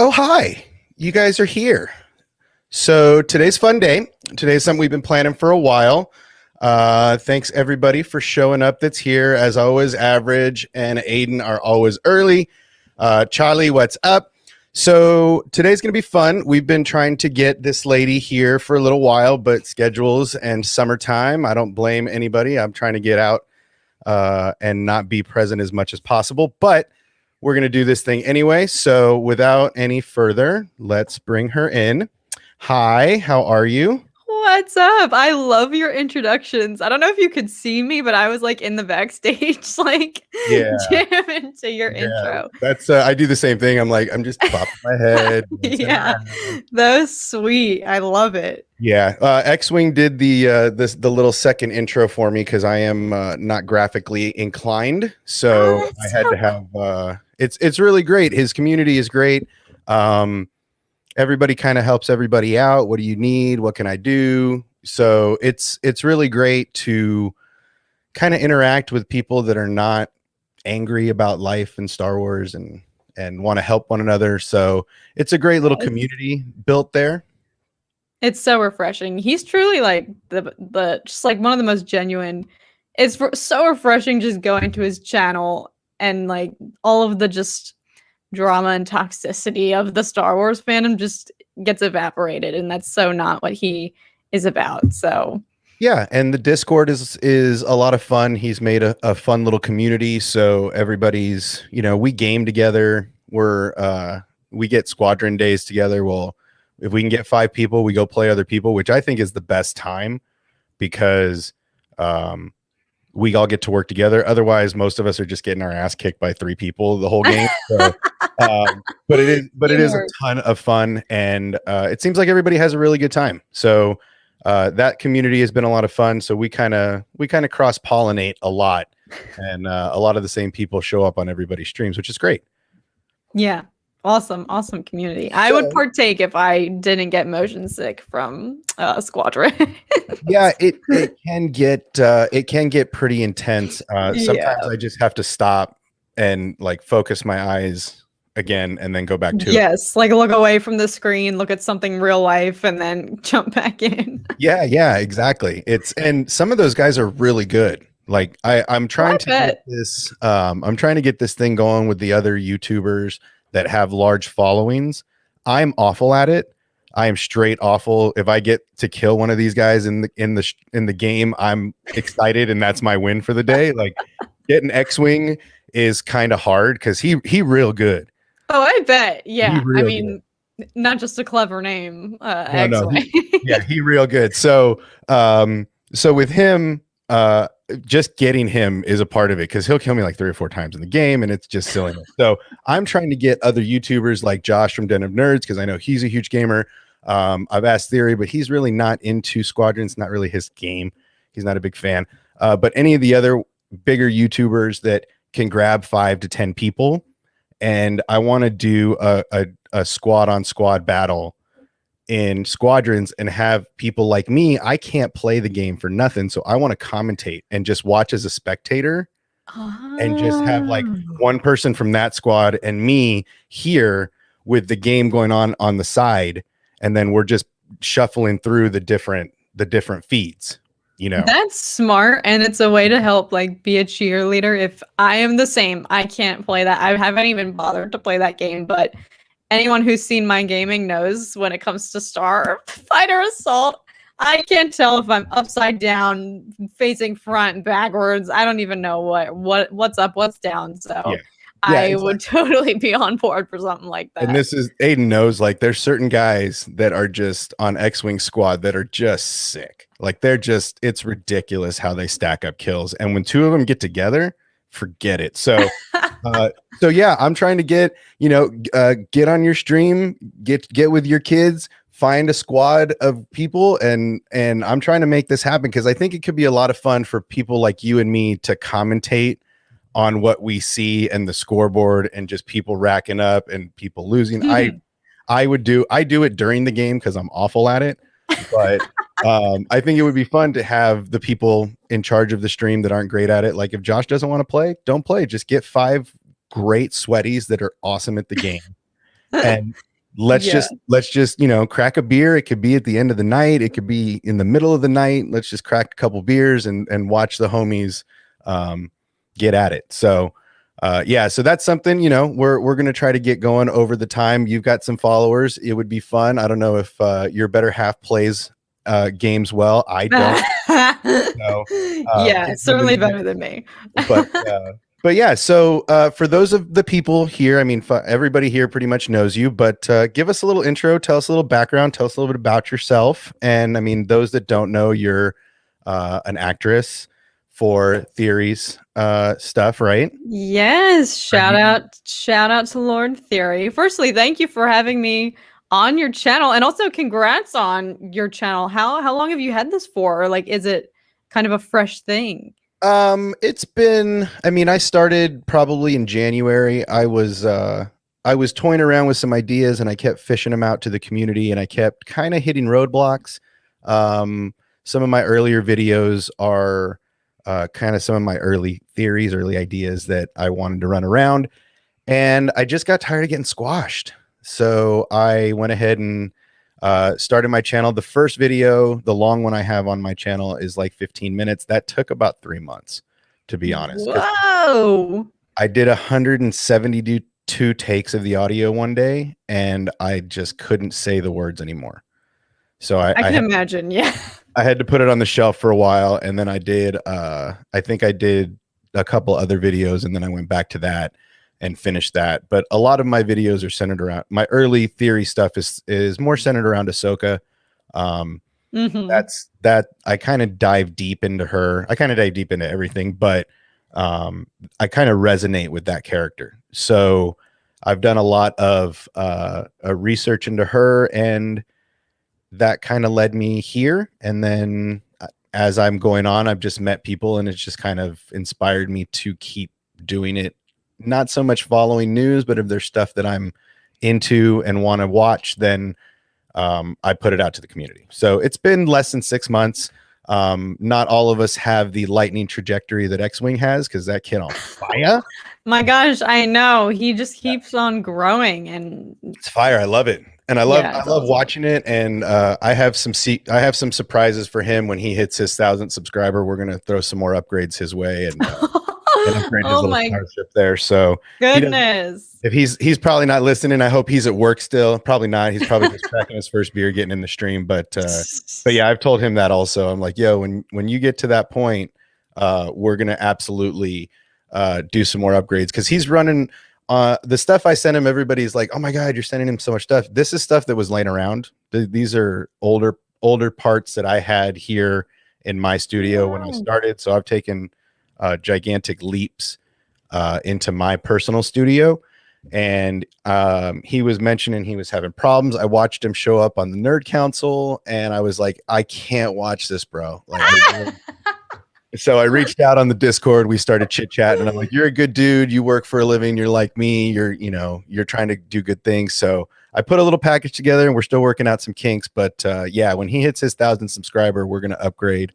Oh, hi. You guys are here. So today's fun day. Today's something we've been planning for a while. Thanks everybody for showing up that's here. As always, Average and Aiden are always early. Charlie, what's up? So today's going to be fun. We've been trying to get this lady here for a little while, but schedules and summertime, I don't blame anybody. I'm trying to get out and not be present as much as possible, but we're going to do this thing anyway. So without any further, let's bring her in. Hi, how are you? What's up? I love your introductions. I don't know if you could see me, but I was like in the backstage, like Yeah, jamming to your yeah. intro. That's I do the same thing. I'm just bopping my head, dancing Yeah, around. that was sweet. I love it. Yeah, X-Wing did the little second intro for me because I am not graphically inclined, Oh, so I that's had so to have. It's really great. His community is great. Um, Everybody kind of helps everybody out. What do you need? What can I do? So it's really great to kind of interact with people that are not angry about life and Star Wars and want to help one another. So it's a great little cool. community built there. It's so refreshing. He's truly like the just like one of the most genuine. So refreshing just going to his channel and like all of the just drama and toxicity of the Star Wars fandom just gets evaporated, and that's so not what he is about. So Yeah, and the Discord is a lot of fun. He's made a fun little community, so everybody's, we game together. We get squadron days together. Well, if we can get 5 people, we go play other people, which I think is the best time because we all get to work together. Otherwise, most of us are just getting our ass kicked by 3 people the whole game. So, but it is a teamwork. ton of fun, and it seems like everybody has a really good time. So that community has been a lot of fun. So we kind of cross pollinate a lot, and a lot of the same people show up on everybody's streams, which is great. Yeah. Awesome community. I would So partake if I didn't get motion sick from Squadron. yeah, it can get pretty intense. Yeah. Sometimes I just have to stop and like focus my eyes again and then go back to it. Yes, like look away from the screen, look at something real life, and then jump back in. Yeah, exactly. And some of those guys are really good. Like I'm Oh, trying I to get bet. this I'm trying to get this thing going with the other YouTubers that have large followings. I'm awful at it. I am straight awful. If I get to kill one of these guys in the game, I'm excited and that's my win for the day. Like getting X-Wing is kind of hard because he real good. Oh, I bet. He Yeah. I real good. mean, not just a clever name, No, X-Way. he real good. So with him, just getting him is a part of it because he'll kill me like 3 or 4 times in the game, and it's just silliness. So I'm trying to get other YouTubers like Josh from Den of Nerds because I know he's a huge gamer. I've asked Theory, but he's really not into Squadrons. Not really his game. He's not a big fan. But any of the other bigger YouTubers that can grab 5 to 10 people, and I want to do a squad on squad battle in Squadrons and have people like me. I can't play the game for nothing, so I want to commentate and just watch as a spectator and just have like Oh. one person from that squad and me here with the game going on the side, and then we're just shuffling through the different feeds. That's smart, and it's a way to help like be a cheerleader. If I am the same, I can't play that. I haven't even bothered to play that game, but anyone who's seen my gaming knows when it comes to Star Fighter Assault, I can't tell if I'm upside down, facing front, backwards. I don't even know what's up, what's down. Yeah, So yeah, I would exactly. totally be on board for something like And that. this is Aiden knows, like there's certain guys that are just on X-Wing squad that are just sick. Like it's ridiculous how they stack up kills. And when 2 of them get together, forget it. So yeah, I'm trying to get on your stream, get with your kids, find a squad of people, and I'm trying to make this happen because I think it could be a lot of fun for people like you and me to commentate on what we see and the scoreboard and just people racking up and people losing. I do it during the game because I'm awful at it, but I think it would be fun to have the people in charge of the stream that aren't great at it. Like if Josh doesn't want to play, don't play. Just get 5 great sweaties that are awesome at the game, and let's Yeah. just crack a beer. It could be at the end of the night, it could be in the middle of the night. Let's just crack a couple beers and watch the homies get at it. So yeah, so that's something, we're going to try to get going over the time. You've got some followers. It would be fun. I don't know if your better half plays games well. I don't. So, Yeah, getting them in certainly there. better than me. But yeah, so for those of the people here, I mean, everybody here pretty much knows you, but give us a little intro, tell us a little background, tell us a little bit about yourself. And I mean, those that don't know, you're an actress for Theories stuff, right? Yes, shout out to Lord Theory. Firstly, thank you for having me on your channel, and also congrats on your channel. How long have you had this for? Or like, is it kind of a fresh thing? It's been, I mean, I started probably in January. I was toying around with some ideas and I kept fishing them out to the community and I kept kind of hitting roadblocks. Some of my earlier videos are kind of some of my early theories, early ideas that I wanted to run around, and I just got tired of getting squashed. So I went ahead and started my channel. The first video, the long one I have on my channel, is like 15 minutes. That took about 3 months, to be honest. Whoa. I did 172 takes of the audio one day, and I just couldn't say the words anymore. So I can imagine, yeah. I had to put it on the shelf for a while, and then I did. I think I did a couple other videos, and then I went back to that and finished that. But a lot of my videos are centered around my early theory stuff. Is more centered around Ahsoka. That's that. I kind of dive deep into her. I kind of dive deep into everything, but I kind of resonate with that character. So I've done a lot of research into her, and that kind of led me here. And then as I'm going on, I've just met people, and it's just kind of inspired me to keep doing it. Not so much following news, but if there's stuff that I'm into and want to watch, then I put it out to the community. So it's been less than 6 months. Not all of us have the lightning trajectory that X-Wing has, because that kid on fire. My gosh, I know. He just keeps on growing, and It's fire. I love it. And I love awesome. watching it. And I have some surprises for him when he hits his 1,000th subscriber. We're gonna throw some more upgrades his way and upgrade his little starship there. So goodness, if he's probably not listening. I hope he's at work still. Probably not. He's probably just cracking his first beer, getting in the stream. But yeah, I've told him that also. I'm like, yo, when you get to that point, we're gonna absolutely do some more upgrades, because he's running. The stuff I sent him, everybody's like, oh my God, you're sending him so much stuff. This is stuff that was laying around. These are older parts that I had here in my studio when I started. So I've taken gigantic leaps into my personal studio. And he was mentioning he was having problems. I watched him show up on the Nerd Council, and I was like, I can't watch this, bro. Like, so I reached out on the Discord. We started chit-chatting, and I'm like, you're a good dude. You work for a living. You're like me. You're trying to do good things. So I put a little package together, and we're still working out some kinks. But yeah, when he hits his 1,000th subscriber, we're going to upgrade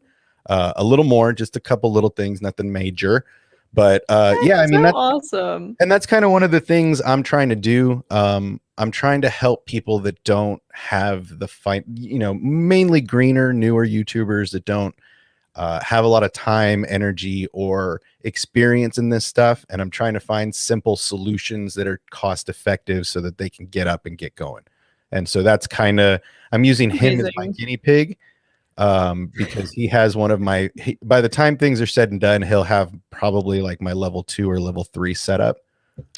a little more, just a couple little things, nothing major. But yeah, I mean, that's awesome. And that's kind of one of the things I'm trying to do. I'm trying to help people that don't have the fight, mainly greener, newer YouTubers that don't have a lot of time, energy, or experience in this stuff. And I'm trying to find simple solutions that are cost effective so that they can get up and get going. And so that's kind of, I'm using him as my guinea pig, because he has one of my, by the time things are said and done, he'll have probably like my level 2 or level 3 setup.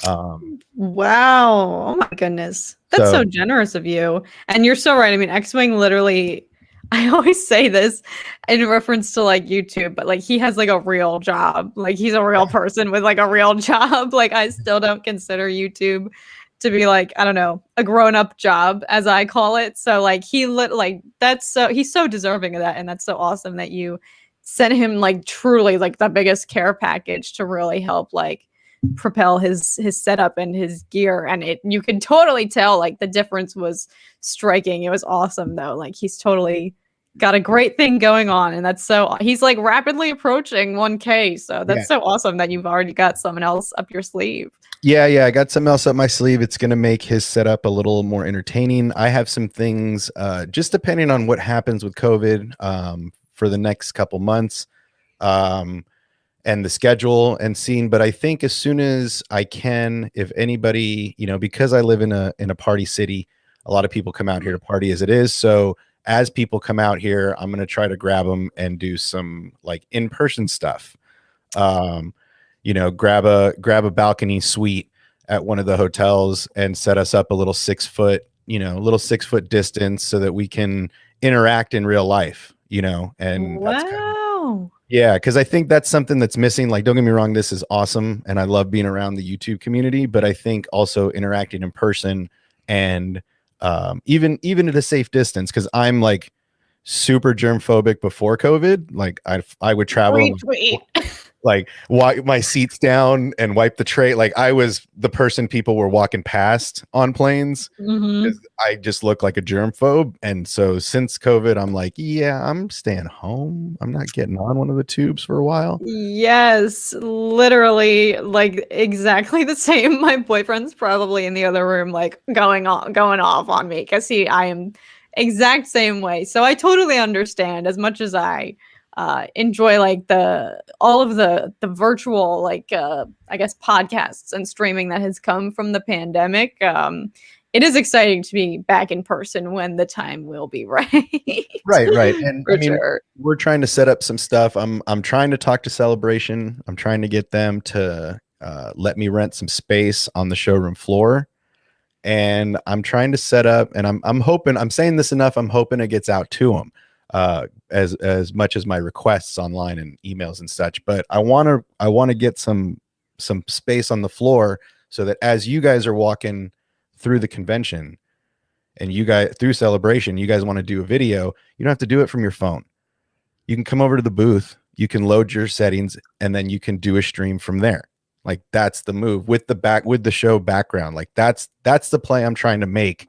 Wow. Oh my goodness. That's so generous of you. And you're so right. I mean, X-Wing literally, I always say this in reference to like YouTube, but like he has like a real job. Like he's a real person with like a real job. Like I still don't consider YouTube to be like, I don't know, a grown-up job, as I call it. So like he's so deserving of that. And that's so awesome that you sent him like truly like the biggest care package to really help like propel his setup and his gear. And you can totally tell like the difference was striking. It was awesome though. Like he's totally got a great thing going on, and that's so he's like rapidly approaching 1K, so Yeah. that's so awesome that you've already got someone else up your sleeve. Yeah, I got something else up my sleeve. It's going to make his setup a little more entertaining. I have some things, just depending on what happens with COVID, for the next couple months, and the schedule and scene. But I think as soon as I can, if anybody, because I live in a party city, a lot of people come out here to party as it is. So as people come out here, I'm going to try to grab them and do some like in-person stuff. Um, grab a balcony suite at one of the hotels and set us up a little 6 foot, little 6 foot distance so that we can interact in real life, and that's kind of, Wow. yeah, because I think that's something that's missing. Like, don't get me wrong, this is awesome, and I love being around the YouTube community, but I think also interacting in person and even at a safe distance, because I'm like super germ phobic before COVID. Like I would travel and Retweet. like wipe my seats down and wipe the tray. Like I was the person people were walking past on planes Mhm. because I just look like a germ phobe. And so since COVID, I'm like, yeah, I'm staying home. I'm not getting on one of the tubes for a while. Yes, literally, like, exactly the same. My boyfriend's probably in the other room, like, going off on me because I am exact same way. So I totally understand as much as I enjoy like the all of the virtual like I guess podcasts and streaming that has come from the pandemic. It is exciting to be back in person when the time will be right. Right. And I For mean, sure. we're trying to set up some stuff. I'm trying to talk to Celebration. I'm trying to get them to let me rent some space on the showroom floor. And I'm trying to set up, and I'm hoping, I'm saying this enough, I'm hoping it gets out to them, as much as my requests online and emails and such. But I want to get some space on the floor so that as you guys are walking through the convention and you guys through Celebration, you guys want to do a video, you don't have to do it from your phone. You can come over to the booth, you can load your settings, and then you can do a stream from there. Like that's the move with the show background. Like that's the play I'm trying to make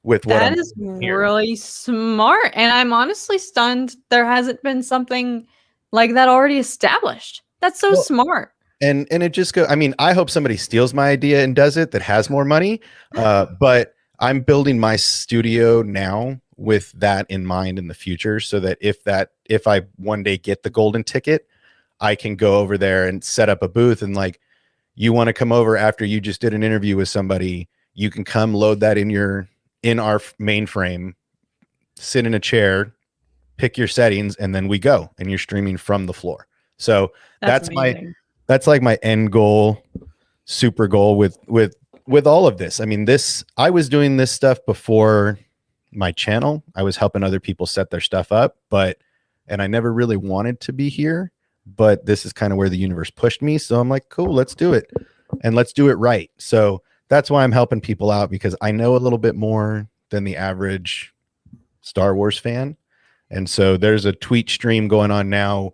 with what I'm That is doing here. really smart, and I'm honestly stunned there hasn't been something like that already established. That's so Well, smart. and it just go. I mean, I hope somebody steals my idea and does it that has more money. But I'm building my studio now with that in mind in the future, so that if I one day get the golden ticket, I can go over there and set up a booth and like, you want to come over after you just did an interview with somebody, you can come load that in our mainframe, sit in a chair, pick your settings, and then we go and you're streaming from the floor. So That's that's amazing. that's like my end goal, super goal with all of this. I mean, I was doing this stuff before my channel. I was helping other people set their stuff up, and I never really wanted to be here, but this is kind of where the universe pushed me. So I'm like, cool, let's do it. And let's do it right. So that's why I'm helping people out, because I know a little bit more than the average Star Wars fan. And so there's a tweet stream going on now,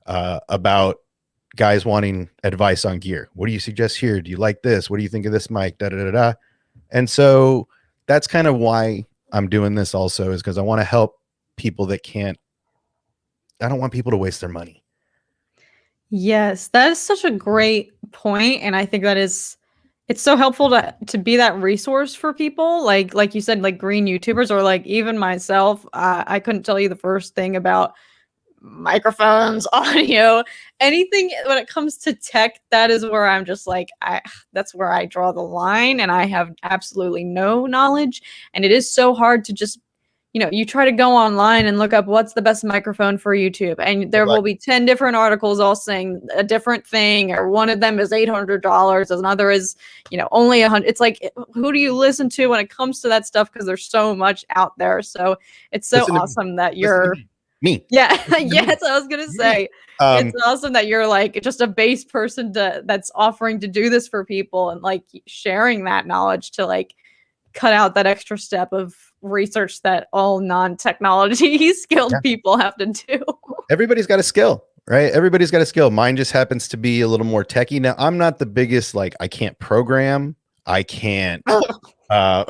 about guys wanting advice on gear. What do you suggest here? Do you like this? What do you think of this mic? Da da da da. And so that's kind of why I'm doing this also, is because I want to help people that can't. I don't want people to waste their money. Yes, that is such a great point, and I think that is it's so helpful to be that resource for people, like you said, like green YouTubers or like even myself. I couldn't tell you the first thing about microphones, audio, anything when it comes to tech. That is where I'm just like, that's where I draw the line, and I have absolutely no knowledge. And it is so hard to just, you try to go online and look up what's the best microphone for YouTube, and there will be 10 different articles all saying a different thing, or one of them is $800, another is, only 100. It's like, who do you listen to when it comes to that stuff? Because there's so much out there. So it's so Listen to me. awesome that Listen to you're me. yeah, Listen to me. yes, I was gonna Me. say it's awesome that you're like just a base person that's offering to do this for people and like sharing that knowledge to like cut out that extra step of research that all non-technology skilled people have to do. Everybody's got a skill, right? Everybody's got a skill. Mine just happens to be a little more techie. Now, I'm not the biggest, like, I can't program. I can't uh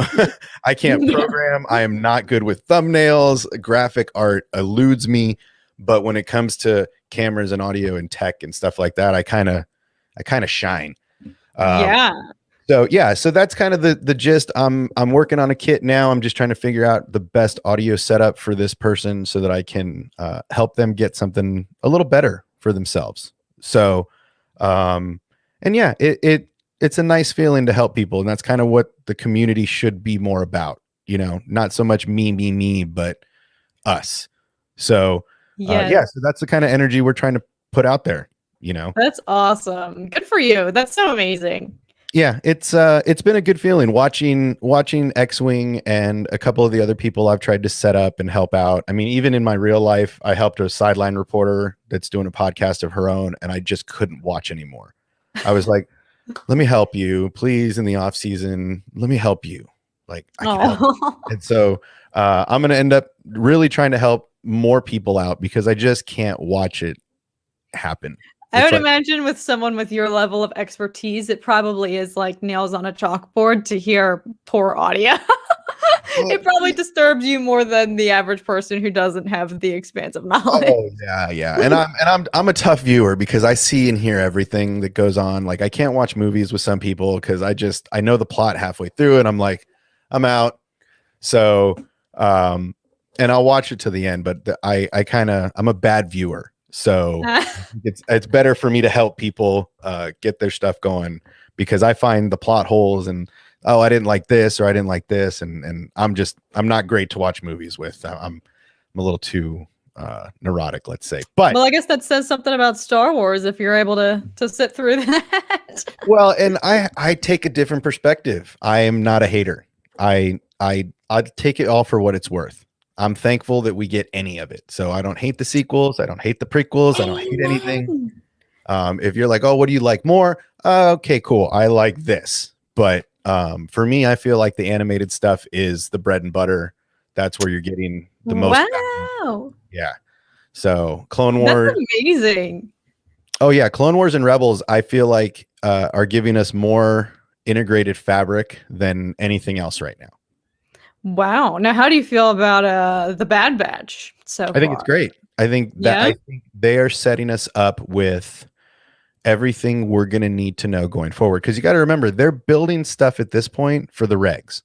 I can't program. I am not good with thumbnails. Graphic art eludes me. But when it comes to cameras and audio and tech and stuff like that, I kind of shine. Yeah. So yeah, so that's kind of the gist. I'm working on a kit now. I'm just trying to figure out the best audio setup for this person so that I can help them get something a little better for themselves. So, and yeah, it's a nice feeling to help people, and that's kind of what the community should be more about. You know, not so much me, but us. So, Yes. yeah, so that's the kind of energy we're trying to put out there. You know, That's awesome. Good for you. That's so amazing. yeah, it's been a good feeling watching X-Wing and a couple of the other people I've tried to set up and help out. I mean, even in my real life, I helped a sideline reporter that's doing a podcast of her own, and I just couldn't watch anymore. I was like, let me help you, please, in the off season. Let me help you. Like, I can help. Oh. And so I'm going to end up really trying to help more people out because I just can't watch it happen. I It's would like, imagine with someone with your level of expertise, it probably is like nails on a chalkboard to hear poor audio. It probably disturbs you more than the average person who doesn't have the expansive knowledge. oh yeah. And I'm a tough viewer because I see and hear everything that goes on. Like I can't watch movies with some people because I know the plot halfway through and I'm like, I'm out. So and I'll watch it to the end, but I'm a bad viewer. So it's better for me to help people get their stuff going because I find the plot holes and oh, I didn't like this or I didn't like this and I'm not great to watch movies with. I'm a little too neurotic, let's say. But well, I guess that says something about Star Wars if you're able to sit through that. well, and I take a different perspective. I am not a hater. I take it all for what it's worth. I'm thankful that we get any of it. So I don't hate the sequels. I don't hate the prequels. I don't hate anything. If you're like, oh, what do you like more? Okay, cool. I like this. But for me, I feel like the animated stuff is the bread and butter. That's where you're getting the most. Wow. Yeah. So Clone Wars. That's amazing. Oh yeah. Clone Wars and Rebels, I feel like are giving us more integrated fabric than anything else right now. Wow. Now, how do you feel about the Bad Batch so I think it's great. I think they are setting us up with everything we're going to need to know going forward. Because you got to remember, they're building stuff at this point for the regs,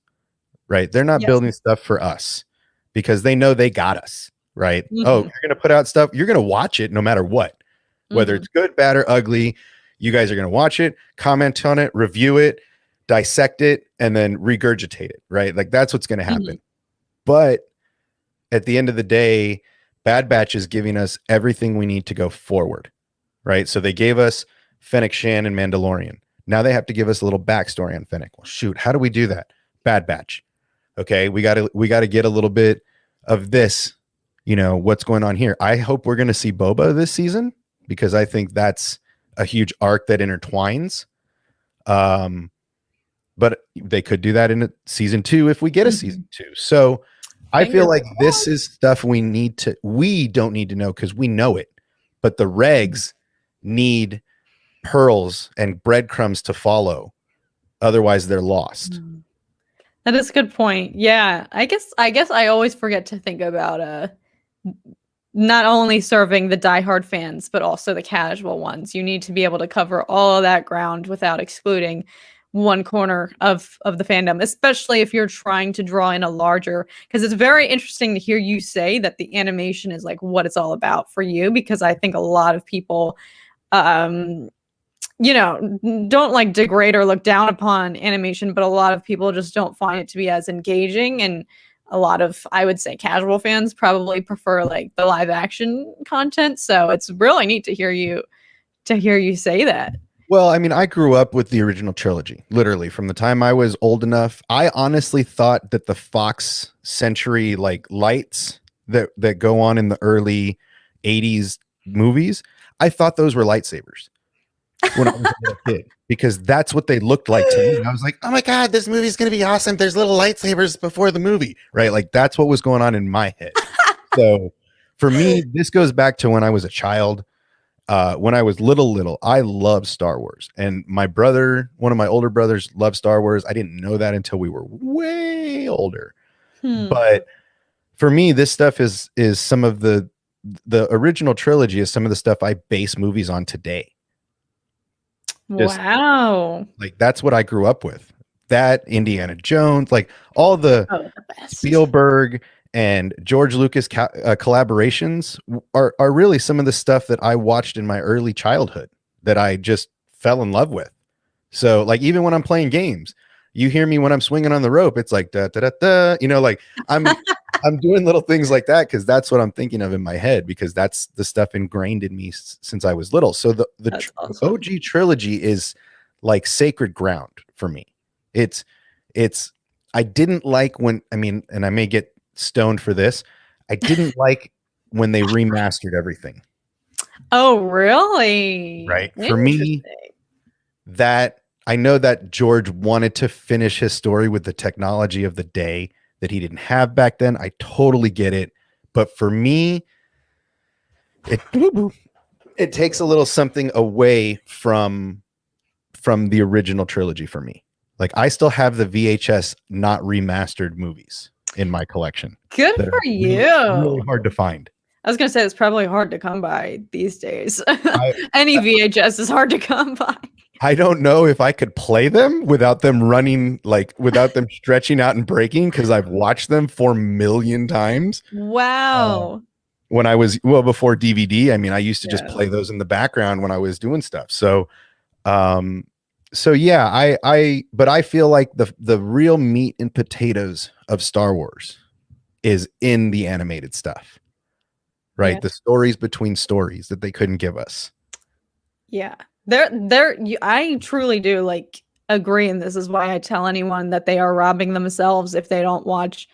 right? They're not building stuff for us because they know they got us, right? Mm-hmm. Oh, you're going to put out stuff. You're going to watch it no matter what, whether it's good, bad, or ugly. You guys are going to watch it, comment on it, review it, dissect it, and then regurgitate it, right? Like that's what's going to happen. But at the end of the day, Bad Batch is giving us everything we need to go forward, right? So they gave us Fennec Shan and Mandalorian. Now they have to give us a little backstory on Fennec. Well, shoot, how do we do that? Bad Batch. Okay, we got to get a little bit of this, you know, what's going on here. I hope we're going to see Boba this season because I think that's a huge arc that intertwines. But they could do that in season 2 if we get a season 2. So I feel like this is stuff we don't need to know because we know it. But the regs need pearls and breadcrumbs to follow. Otherwise, they're lost. That is a good point. Yeah. I guess I always forget to think about not only serving the diehard fans, but also the casual ones. You need to be able to cover all of that ground without excluding one corner of the fandom, especially if you're trying to draw in a larger, because it's very interesting to hear you say that the animation is like what it's all about for you, because I think a lot of people you know, don't like degrade or look down upon animation, but a lot of people just don't find it to be as engaging, and a lot of, I would say, casual fans probably prefer like the live action content. So it's really neat to hear you say that. Well, I mean, I grew up with the original trilogy, literally from the time I was old enough. I honestly thought that the Fox Century like lights that go on in the early 80s movies, I thought those were lightsabers when I was a little kid, because that's what they looked like to me. And I was like, oh my God, this movie's going to be awesome. There's little lightsabers before the movie, right? Like that's what was going on in my head. So for me, this goes back to when I was a child. when I was little, I loved Star Wars, and my brother, one of my older brothers, loved Star Wars. I didn't know that until we were way older. But for me, this stuff is some of the original trilogy is some of the stuff I base movies on today. Wow. Like that's what I grew up with. That Indiana Jones, like all the Spielberg and George Lucas collaborations are really some of the stuff that I watched in my early childhood that I just fell in love with. So like even when I'm playing games, you hear me when I'm swinging on the rope, it's like da da da da. You know, like I'm doing little things like that because that's what I'm thinking of in my head because that's the stuff ingrained in me since I was little. So the awesome. OG trilogy is like sacred ground for me. It's I didn't like when and I may get stoned for this. I didn't like when they remastered everything. Oh, really? Right. For me, that I know that George wanted to finish his story with the technology of the day that he didn't have back then. I totally get it. But for me, it takes a little something away from the original trilogy for me. Like I still have the VHS not remastered movies in my collection. Good for you. Really hard to find. I was going to say it's probably hard to come by these days. Any VHS is hard to come by. I don't know if I could play them without them running, like without them stretching out and breaking, because I've watched them 4 million times. Wow. When I was, before DVD, I used to just play those in the background when I was doing stuff. So, yeah, but I feel like the real meat and potatoes of Star Wars is in the animated stuff, right? Yeah. The stories between stories that they couldn't give us. Yeah. I truly do agree, and this is why I tell anyone that they are robbing themselves if they don't watch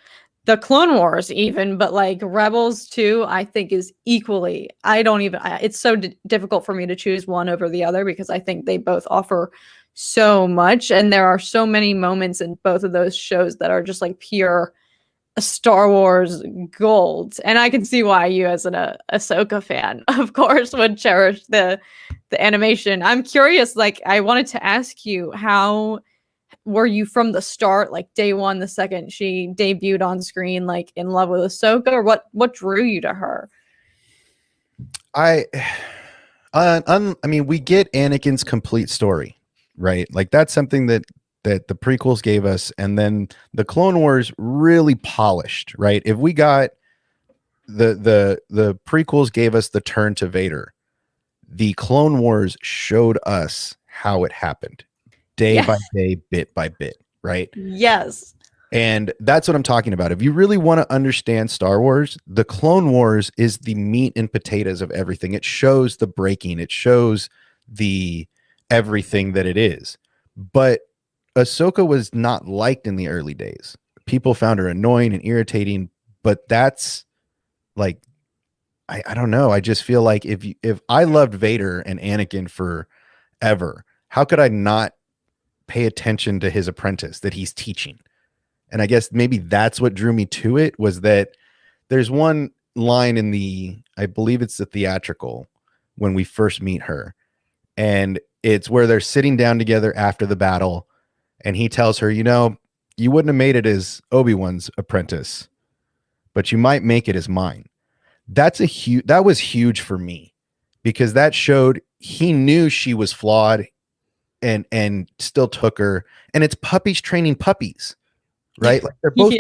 the Clone Wars even, but Rebels too, I think is equally, it's so difficult for me to choose one over the other because I think they both offer so much, and there are so many moments in both of those shows that are just pure Star Wars gold. And I can see why you, as an Ahsoka fan, of course, would cherish the animation. I'm curious, I wanted to ask you, how were you from the start, day one, the second she debuted on screen, in love with Ahsoka, or what drew you to her? We get Anakin's complete story, right? That's something that the prequels gave us, and then the Clone Wars really polished, right? If we got the prequels gave us the turn to Vader, the Clone Wars showed us how it happened, day by day, bit by bit, right? Yes. And that's what I'm talking about. If you really want to understand Star Wars, the Clone Wars is the meat and potatoes of everything. It shows the breaking, it shows the everything that it is. But Ahsoka was not liked in the early days. People found her annoying and irritating, but that's I don't know. I just feel like if I loved Vader and Anakin forever, how could I not pay attention to his apprentice that he's teaching? And I guess maybe that's what drew me to it, was that there's one line in I believe it's the theatrical, when we first meet her, and it's where they're sitting down together after the battle. And he tells her, you wouldn't have made it as Obi-Wan's apprentice, but you might make it as mine. That was huge for me, because that showed he knew she was flawed and still took her. And it's puppies training puppies, right? They're both,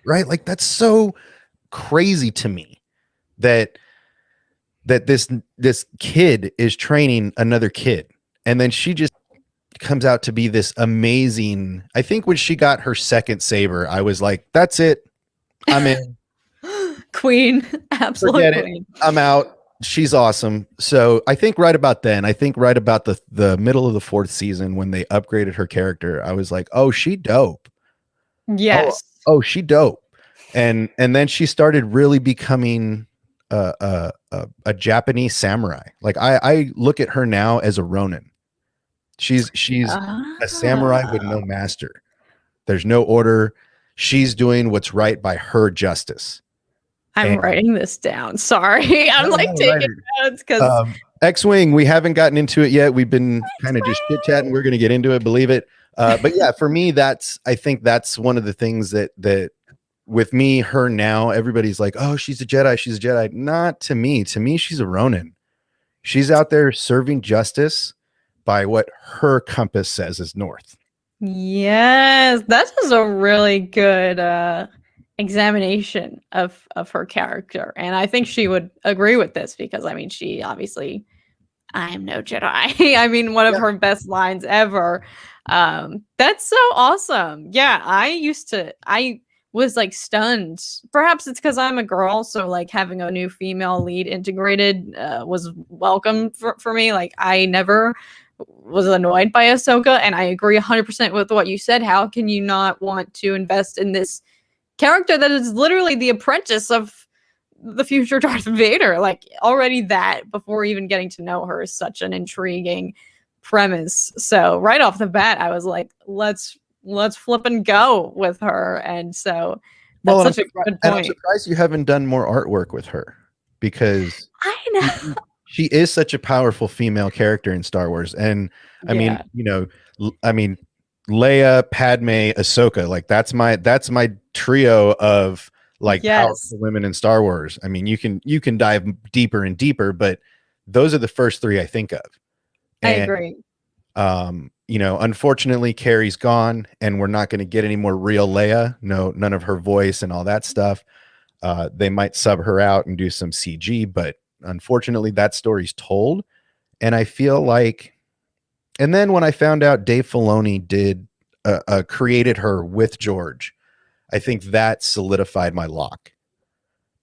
right? That's so crazy to me that this kid is training another kid. And then she just comes out to be this amazing. I think when she got her second saber, I was like, that's it, I'm in. Queen, absolute queen. I'm out. She's awesome. So I think right about then, the middle of the 4th season, when they upgraded her character, I was like, oh, she dope. Yes. Oh, she dope. And then she started really becoming a Japanese samurai. I look at her now as a Ronin. She's a samurai with no master. There's no order. She's doing what's right by her justice. I'm writing this down. Sorry. I'm taking notes because X-Wing, we haven't gotten into it yet. We've been kind of just chit-chatting. We're going to get into it, believe it. But yeah, for me, I think that's one of the things that with me, her now, everybody's like, oh, she's a Jedi. She's a Jedi. Not to me. To me, she's a Ronin. She's out there serving justice by what her compass says is north. Yes, that is a really good examination of her character, and I think she would agree with this because I mean, she obviously, I am no Jedi. I mean, one of Yeah. her best lines ever. That's so awesome. Yeah, I was like stunned. Perhaps it's because I'm a girl, so like having a new female lead integrated was welcome for me. Like I never was annoyed by Ahsoka, and I agree 100% with what you said. How can you not want to invest in this character that is literally the apprentice of the future Darth Vader? Like already that before even getting to know her is such an intriguing premise. So right off the bat, I was like, let's flip and go with her. And so Well, that's such a good and I'm point. surprised you haven't done more artwork with her because I know. she is such a powerful female character in Star Wars. And I mean, Yeah. I mean, Leia, Padme, Ahsoka, like that's my trio of like Yes. powerful women in Star Wars. I mean, you can dive deeper and deeper, but those are the first three I think of. I And agree. unfortunately Carrie's gone and we're not going to get any more real Leia. No, none of her voice and all that stuff. They might sub her out and do some CG, but unfortunately that story's told. And I feel like, and then when I found out Dave Filoni did created her with George, I think that solidified my lock.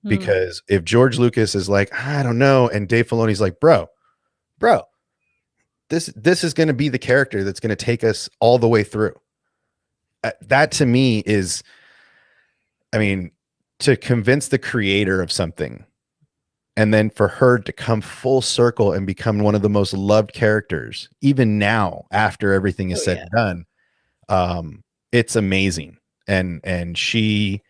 Because if George Lucas is like, I don't know, and Dave Filoni's like, bro, this is going to be the character that's going to take us all the way through. That to me is, I mean, to convince the creator of something and then for her to come full circle and become one of the most loved characters, even now after everything is said and done, it's amazing. And I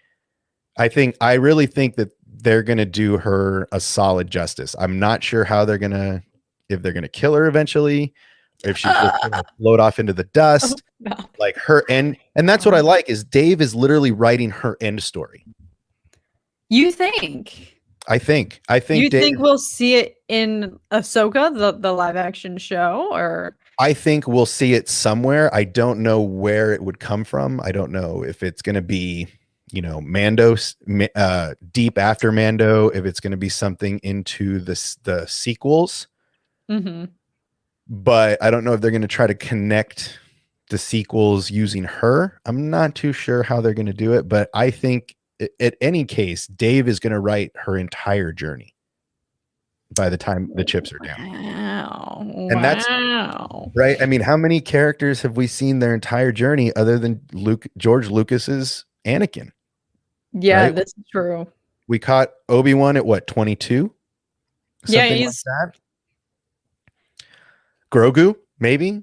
really think that they're going to do her a solid justice. I'm not sure how if they're going to kill her eventually, or if she's just going to float off into the dust. No. Like her end. And that's what I like is Dave is literally writing her end story. You think? I think You Dave, think we'll see it in Ahsoka, the live action show, or I think we'll see it somewhere. I don't know where it would come from. I don't know if it's going to be, Mando, deep after Mando, if it's going to be something into the sequels. mm-hmm. But I don't know if they're going to try to connect the sequels using her. I'm not too sure how they're going to do it, but I think at any case, Dave is going to write her entire journey by the time the chips are down. Wow. And that's right. I mean, how many characters have we seen their entire journey other than George Lucas's Anakin? Yeah, right? this is true. We caught Obi-Wan at what, 22? Yeah, Something like that. Grogu, maybe?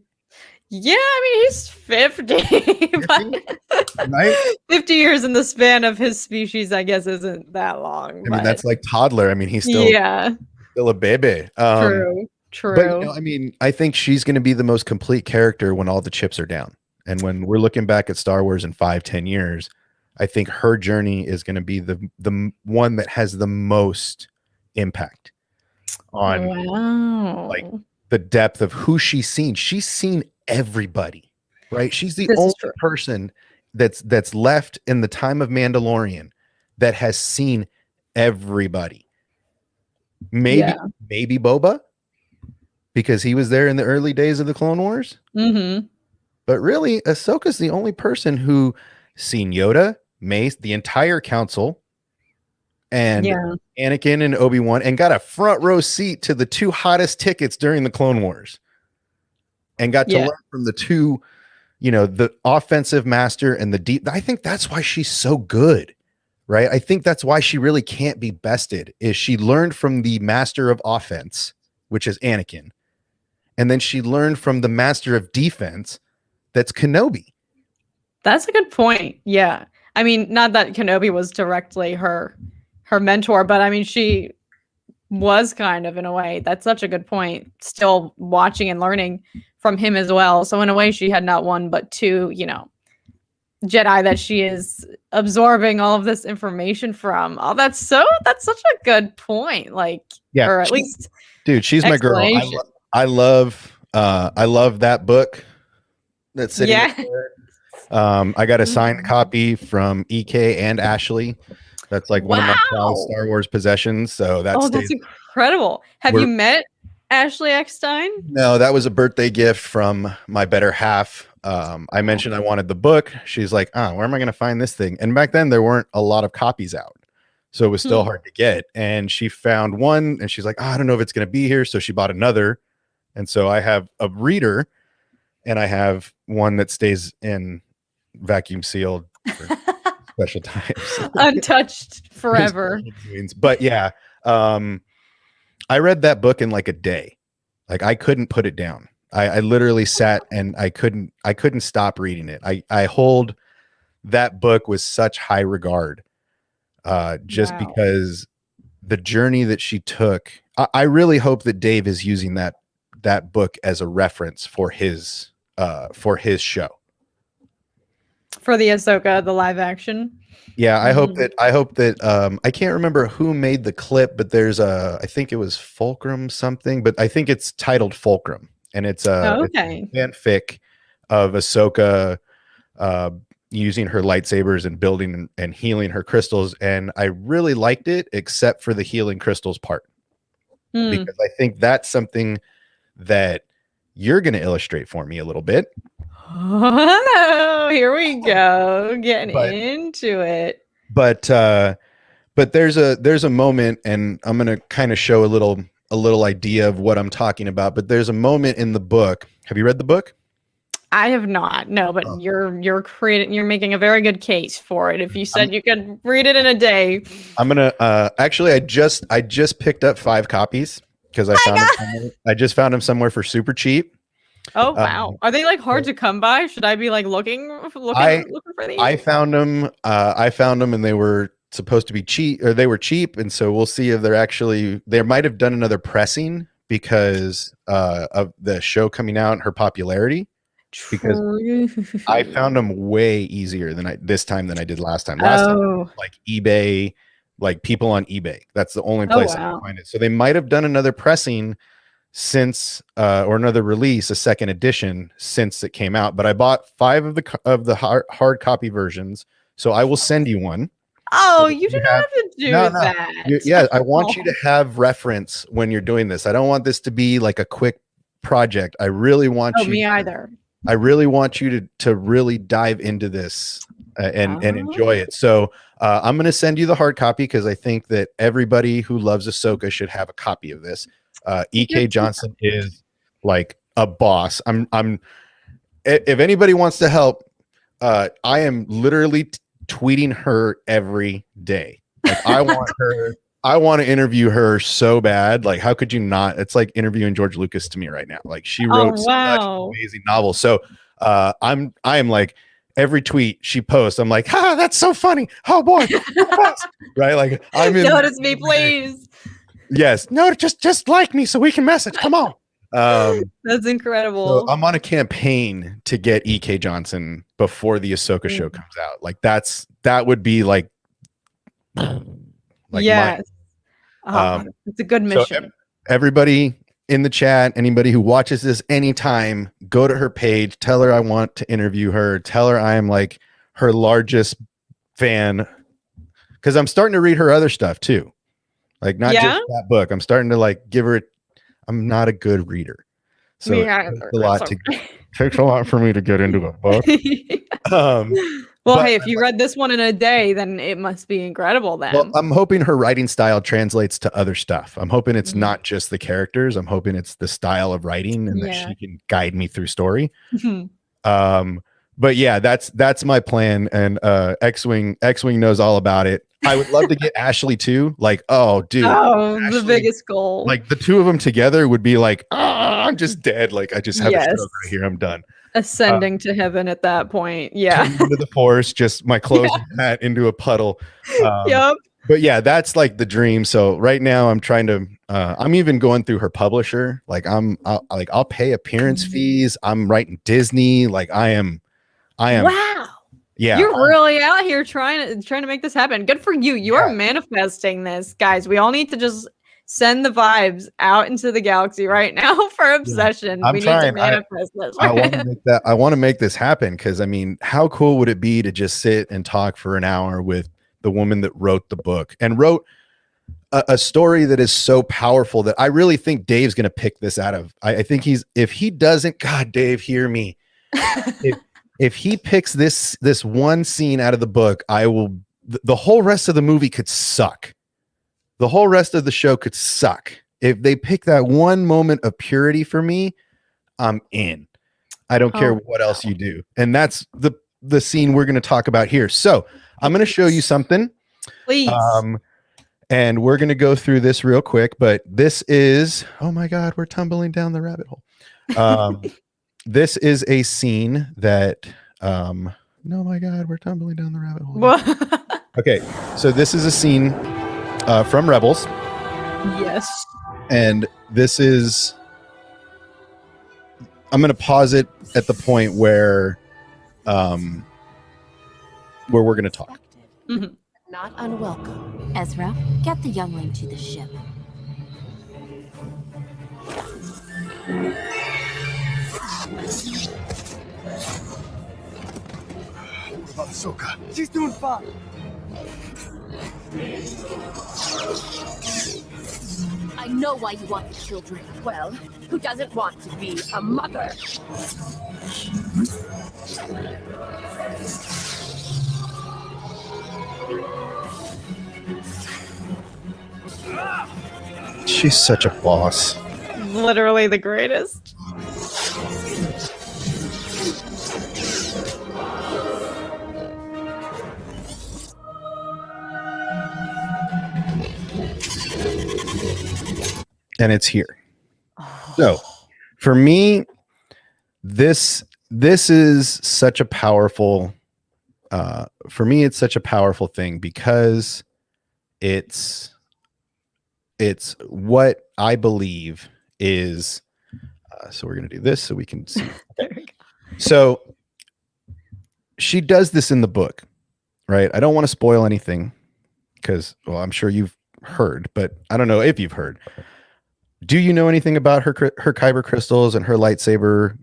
Yeah, I mean, he's 50. But right? 50 years in the span of his species, I guess, isn't that long. I mean, that's like toddler. I mean, he's still a baby. True. But, I mean, I think she's going to be the most complete character when all the chips are down. And when we're looking back at Star Wars in 5-10 years, I think her journey is going to be the one that has the most impact on like the depth of who she's seen. She's seen everybody, right? She's the only person that's left in the time of Mandalorian that has seen everybody. Maybe Boba, because he was there in the early days of the Clone Wars. Mm-hmm. But really, Ahsoka's the only person who seen Yoda, Mace, the entire council, and Anakin and Obi-Wan, and got a front row seat to the two hottest tickets during the Clone Wars, and got to learn from the two, the offensive master and the deep. I think that's why she's so good, right? I think that's why she really can't be bested, is she learned from the master of offense, which is Anakin, and then she learned from the master of defense, that's Kenobi. That's a good point. Yeah. I mean, not that Kenobi was directly her mentor, but I mean, she was kind of in a way. That's such a good point. Still watching and learning from him as well. So in a way, she had not one but two, Jedi that she is absorbing all of this information from. Oh, that's such a good point. Like, Yeah, or at least dude, she's my girl. explanation. I love that book that's sitting Yeah. there. I got a signed copy from EK and Ashley. That's like one of my prized Star Wars possessions. So that's incredible. Have you met Ashley Eckstein? No, that was a birthday gift from my better half. I mentioned I wanted the book. She's like, where am I going to find this thing? And back then there weren't a lot of copies out. So it was still hard to get. And she found one and she's like, I don't know if it's going to be here. So she bought another. And so I have a reader and I have one that stays in vacuum sealed for special times. Untouched forever. But yeah, I read that book in like a day. Like I couldn't put it down. I literally sat and I couldn't stop reading it. I hold that book with such high regard, just because the journey that she took. I really hope that Dave is using that book as a reference for his show. For the Ahsoka, the live action. Yeah, I hope that I can't remember who made the clip, but there's I think it was Fulcrum something, but I think it's titled Fulcrum, and it's a fanfic of Ahsoka using her lightsabers and building and healing her crystals, and I really liked it, except for the healing crystals part, because I think that's something that you're going to illustrate for me a little bit. Oh, here we go, getting into it. But there's a moment, and I'm gonna kind of show a little idea of what I'm talking about. But there's a moment in the book. Have you read the book? I have not. No, but you're making a very good case for it. If you said you could read it in a day, I'm gonna actually I just picked up 5 copies because I just found them somewhere for super cheap. Oh wow! Are they like hard to come by? Should I be like looking for these? I found them, and they were supposed to be cheap, or they were cheap, and so we'll see if they might have done another pressing because of the show coming out and her popularity. Because I found them way easier this time than I did last time. Last time, like eBay, like people on eBay. That's the only place I could find it. So they might have done another pressing since or another release, a second edition since it came out, but I bought 5 of the hard copy versions, so I will send you one. Oh, you do not have to do that. I want you to have reference when you're doing this. I don't want this to be like a quick project. I really want I really want you to really dive into this and enjoy it. So I'm going to send you the hard copy because I think that everybody who loves Ahsoka should have a copy of this. EK Johnson is like a boss. If anybody wants to help, I am literally tweeting her every day. Like I want to interview her so bad. Like, how could you not? It's like interviewing George Lucas to me right now. Like she wrote such an amazing novel. So I am like every tweet she posts, I'm like, that's so funny. Oh boy. Right? Like I'm in notice me, please. Yes. No, just like me so we can message. Come on. That's incredible. So I'm on a campaign to get EK Johnson before the Ahsoka show comes out. Like that would be like yes. It's a good mission. So everybody in the chat, anybody who watches this anytime, go to her page, tell her I want to interview her, tell her I am like her largest fan, because I'm starting to read her other stuff too. Like not just that book. I'm starting to like give her. I'm not a good reader, so it takes a lot for me to get into a book. Well, hey, if you read this one in a day, then it must be incredible. Then well, I'm hoping her writing style translates to other stuff. I'm hoping it's not just the characters. I'm hoping it's the style of writing and that she can guide me through story. But yeah, that's my plan. And X-Wing knows all about it. I would love to get Ashley too. Like, oh, dude. Oh, Ashley, the biggest goal. Like the two of them together would be like, I'm just dead. Like I just have a stroke right here. I'm done. Ascending to heaven at that point. Yeah. Into the force, just my clothes and hat into a puddle. Yep. But yeah, that's like the dream. So right now I'm trying to I'm even going through her publisher. Like I'll pay appearance fees. I'm writing Disney. Like I am Wow. yeah. You're really out here trying to make this happen. Good for you. You are Yeah. manifesting this, guys. We all need to just send the vibes out into the galaxy right now for obsession. I'm We need to trying. manifest this. I want to make that. I want to make this happen because I mean, how cool would it be to just sit and talk for an hour with the woman that wrote the book and wrote a story that is so powerful that I really think Dave's going to pick this out of. I think if he doesn't, God, Dave, hear me. If he picks this one scene out of the book, I will. The whole rest of the movie could suck. The whole rest of the show could suck. If they pick that one moment of purity for me, I'm in. I don't care what else you do. And that's the scene we're going to talk about here. So I'm going to show you something. Please. And we're going to go through this real quick, but this is, oh my God, we're tumbling down the rabbit hole. This is a scene that, no, my God, we're tumbling down the rabbit hole. Okay. So this is a scene from Rebels. Yes. And this is, I'm going to pause it at the point where we're going to talk. Mm-hmm. Not unwelcome. Ezra, get the youngling to the ship. What about Ahsoka? She's doing fine. I know why you want the children. Well, who doesn't want to be a mother? She's such a boss. Literally the greatest. And it's here. So for me, this is such a powerful for me, it's such a powerful thing because it's what I believe is so we're going to do this so we can see. Okay. So she does this in the book, right? I don't want to spoil anything because, well, I'm sure you've heard, but I don't know if you've heard. Do you know anything about her kyber crystals and her lightsaber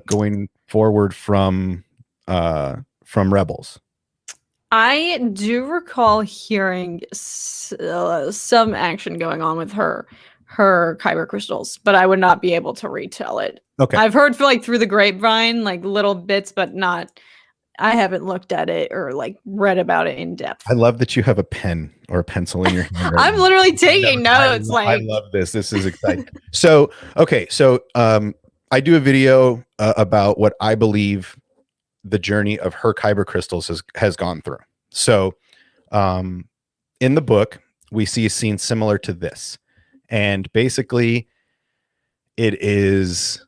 going forward from Rebels? I do recall hearing some action going on with her kyber crystals, but I would not be able to retell it. Okay. I've heard through the grapevine, like little bits, but not. I haven't looked at it or like read about it in depth. I love that you have a pen or a pencil in your hand. Right I'm now. literally taking notes. I love this. This is exciting. So, okay. So, I do a video about what I believe the journey of her kyber crystals has gone through. So, in the book, we see a scene similar to this. And basically, it is...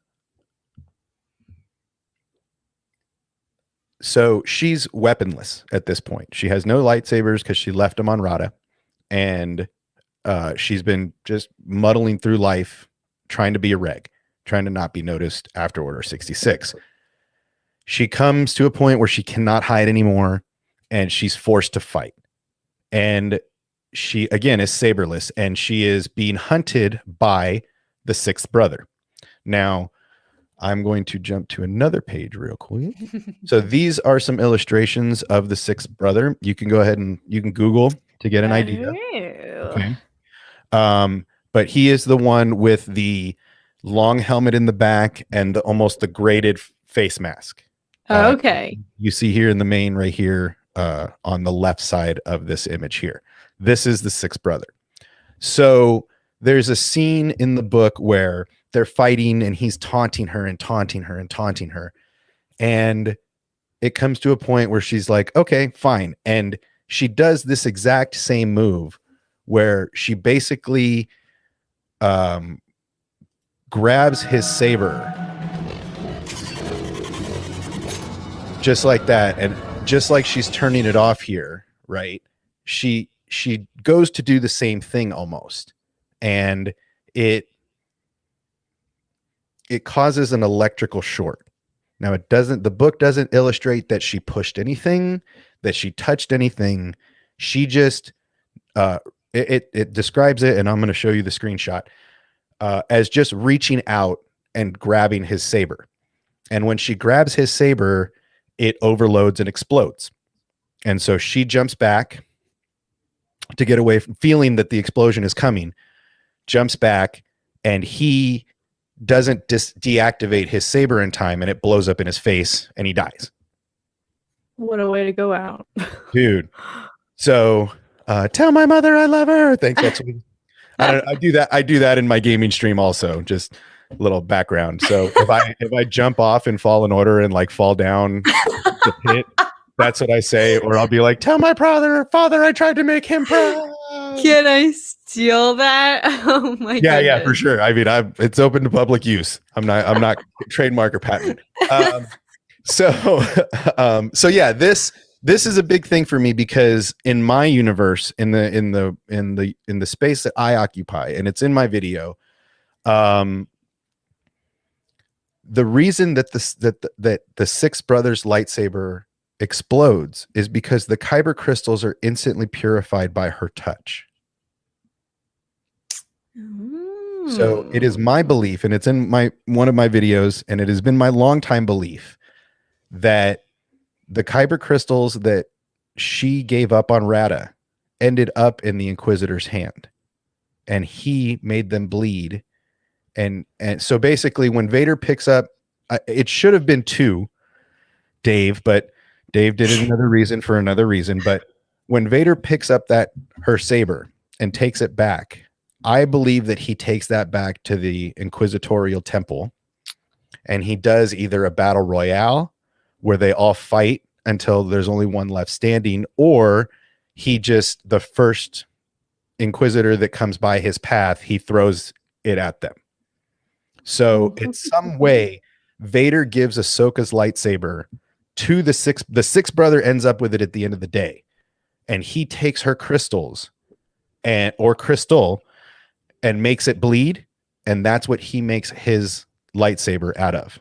So she's weaponless at this point. She has no lightsabers because she left them on Rada. And she's been just muddling through life, trying to be a reg, trying to not be noticed after Order 66. She comes to a point where she cannot hide anymore, and she's forced to fight. And she, again, is saberless, and she is being hunted by the sixth brother. Now, I'm going to jump to another page real quick. So these are some illustrations of the sixth brother. You can go ahead and you can Google to get an idea. Okay. But he is the one with the long helmet in the back and almost the graded face mask. Okay. You see here in the main right here on the left side of this image here. This is the sixth brother. So there's a scene in the book where they're fighting and he's taunting her and taunting her and taunting her. And it comes to a point where she's like, okay, fine. And she does this exact same move where she basically grabs his saber just like that. And just like she's turning it off here, right? She she goes to do the same thing almost, and it causes an electrical short. Now the book doesn't illustrate that she pushed anything, that she touched anything. She just it describes it, and I'm going to show you the screenshot, as just reaching out and grabbing his saber. And when she grabs his saber, it overloads and explodes. And so she jumps back to get away from feeling that the explosion is coming, jumps back, and he doesn't deactivate his saber in time, and it blows up in his face and he dies. What a way to go out. Dude. So tell my mother I love her. Thanks. That's what I do that. I do that in my gaming stream also. Just a little background. So if I jump off and fall in order and like fall down the pit, that's what I say. Or I'll be like, tell my father, I tried to make him proud. Can I steal that? Oh my god. Yeah, for sure. I mean, it's open to public use. I'm not trademark or patent. So yeah, this is a big thing for me, because in my universe, in the space that I occupy, and it's in my video, the reason that the Six Brothers lightsaber explodes is because the kyber crystals are instantly purified by her touch. So it is my belief, and it's in one of my videos, and it has been my longtime belief that the kyber crystals that she gave up on Rada ended up in the Inquisitor's hand, and he made them bleed. And so basically when Vader picks up, it should have been 2, Dave, but Dave did it another reason. But when Vader picks up her saber and takes it back, I believe that he takes that back to the Inquisitorial Temple, and he does either a battle royale where they all fight until there's only one left standing, or he just, the first Inquisitor that comes by his path, he throws it at them. So in some way, Vader gives Ahsoka's lightsaber to the sixth brother, ends up with it at the end of the day, and he takes her crystals or crystal and makes it bleed, and that's what he makes his lightsaber out of.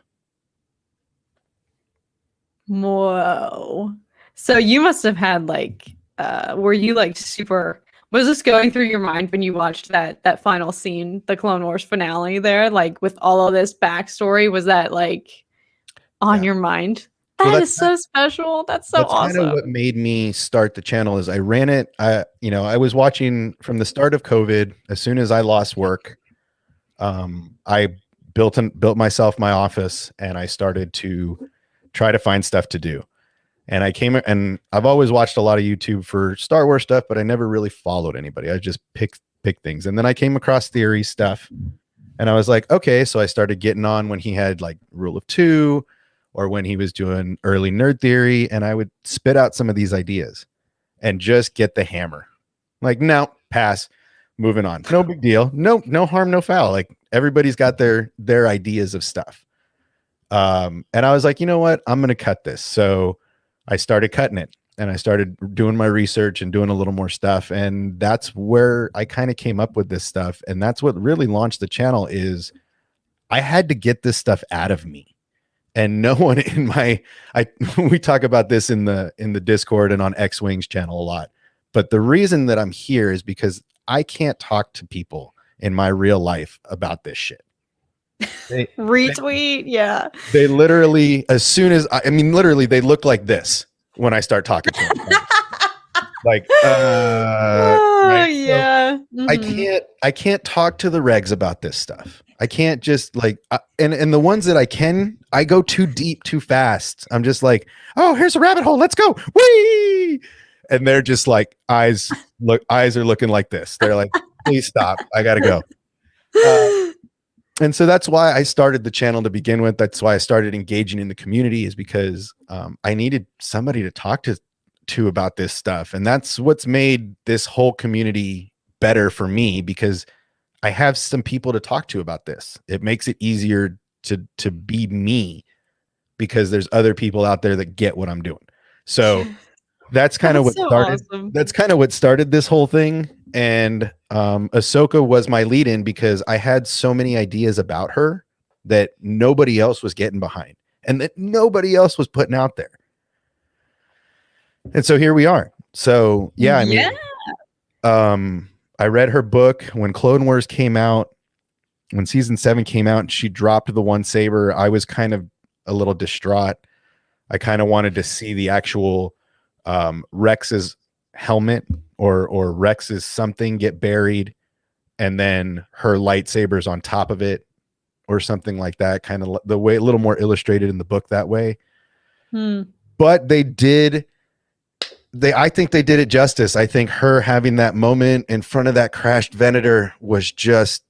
Whoa. So you must have had were you like super, was this going through your mind when you watched that final scene, the Clone Wars finale there, like with all of this backstory? Was that like on your mind? That is so special. That's so awesome. Kind of what made me start the channel is I ran it. I was watching from the start of COVID. As soon as I lost work, I built myself my office, and I started to try to find stuff to do. And and I've always watched a lot of YouTube for Star Wars stuff, but I never really followed anybody. I just pick things. And then I came across theory stuff, and I was like, okay. So I started getting on when he had like Rule of 2, or when he was doing early nerd theory, and I would spit out some of these ideas and just get the hammer. Like, no, pass, moving on. No big deal. No harm, no foul. Like, everybody's got their ideas of stuff. And I was like, you know what? I'm going to cut this. So I started cutting it, and I started doing my research and doing a little more stuff. And that's where I kind of came up with this stuff. And that's what really launched the channel. Is I had to get this stuff out of me. And no one in we talk about this in the Discord and on X-Wing's channel a lot. But the reason that I'm here is because I can't talk to people in my real life about this shit. Retweet, yeah. They literally, as soon as literally, they look like this when I start talking to them. Like, right? Yeah. So I can't talk to the regs about this stuff. I can't just like, and the ones that I go too deep, too fast. I'm just like, oh, here's a rabbit hole. Let's go. Whee! And they're just like, eyes are looking like this. They're like, please stop. I got to go. And so that's why I started the channel to begin with. That's why I started engaging in the community, is because I needed somebody to talk to about this stuff. And that's what's made this whole community better for me, because I have some people to talk to about this. It makes it easier to be me, because there's other people out there that get what I'm doing. So that's kind of what so started. awesome. That's kind of what started this whole thing. And Ahsoka was my lead-in because I had so many ideas about her that nobody else was getting behind, and that nobody else was putting out there. And so here we are. So yeah, I mean, I read her book when Clone Wars came out, when season 7 came out, and she dropped the one saber. I was kind of a little distraught. I kind of wanted to see the actual Rex's helmet or Rex's something get buried, and then her lightsabers on top of it or something like that, kind of the way a little more illustrated in the book that way. But I think they did it justice. I think her having that moment in front of that crashed Venator was just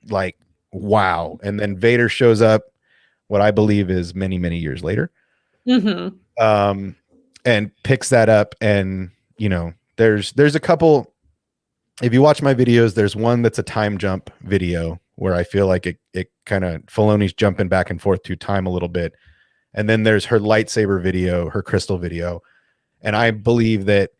like, wow. And then Vader shows up, what I believe is many, many years later, and picks that up. And, you know, there's a couple, if you watch my videos, there's one that's a time jump video where I feel like it kind of, Filoni's jumping back and forth through time a little bit. And then there's her lightsaber video, her crystal video. And I believe that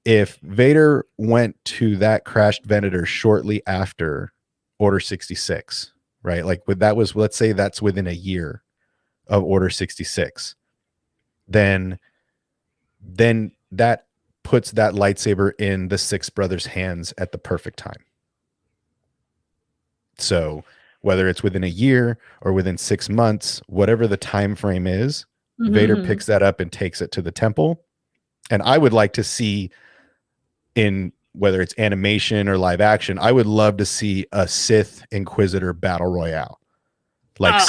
if Vader went to that crashed Venator shortly after Order 66, right? Like let's say that's within a year of Order 66, then that puts that lightsaber in the Six Brothers' hands at the perfect time. So whether it's within a year or within 6 months, whatever the time frame is, Vader picks that up and takes it to the temple. And I would like to see, in whether it's animation or live action, I would love to see a Sith Inquisitor battle royale. Like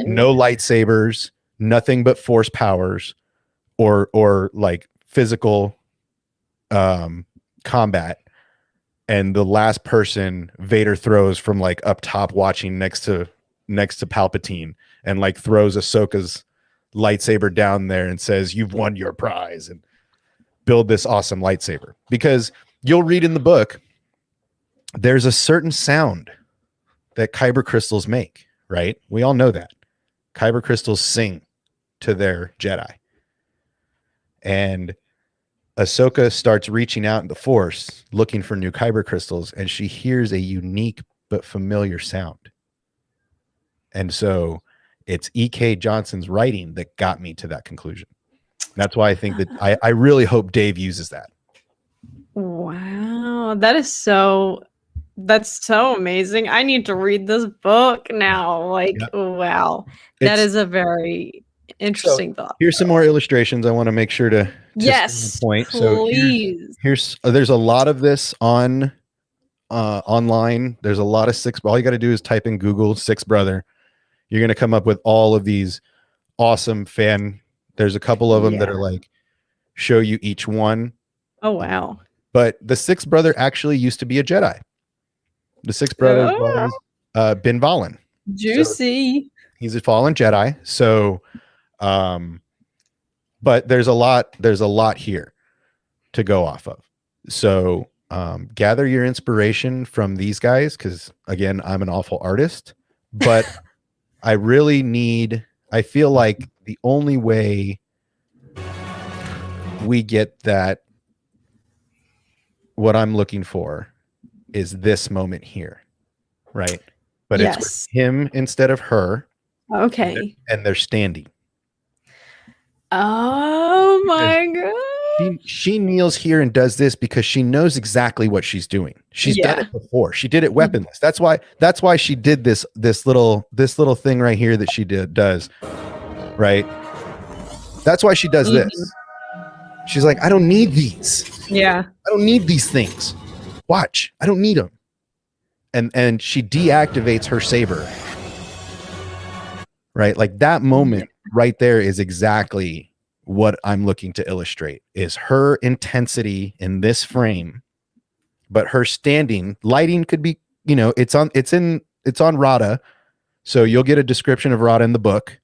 no lightsabers, nothing but force powers, or like physical combat. And the last person Vader throws from like up top, watching next to Palpatine, and like throws Ahsoka's lightsaber down there and says, "You've won your prize," and build this awesome lightsaber. Because you'll read in the book, there's a certain sound that kyber crystals make, right? We all know that kyber crystals sing to their Jedi. And Ahsoka starts reaching out in the Force looking for new kyber crystals, and she hears a unique but familiar sound. And so it's E.K. Johnson's writing that got me to that conclusion. That's why I think that I really hope Dave uses that. Wow, that's so amazing. I need to read this book now. Like, wow, that is a very interesting thought. Here's some more illustrations. I want to make sure to yes, point. Please. So here's there's a lot of this on online. There's a lot of all you got to do is type in Google Six Brother. You're going to come up with all of these awesome there's a couple of them that are like show you each one. Oh, wow. But the Sixth Brother actually used to be a Jedi. The Sixth Brother was Ben Valen. Juicy. So he's a fallen Jedi. So, but there's a lot here to go off of. So gather your inspiration from these guys, because again, I'm an awful artist, but I feel like the only way we get that, what I'm looking for, is this moment here, right? But it's with him instead of her. Okay. And they're standing. Oh my God. She kneels here and does this because she knows exactly what she's doing. She's done it before. She did it weaponless. That's why she did this little thing right here that she does, right? That's why she does this. She's like, I don't need these. Yeah. I don't need these things. Watch. I don't need them. And she deactivates her saber. Right? Like that moment right there is exactly what I'm looking to illustrate, is her intensity in this frame, but her standing. Lighting could be, it's on Rada. So you'll get a description of Rada in the book.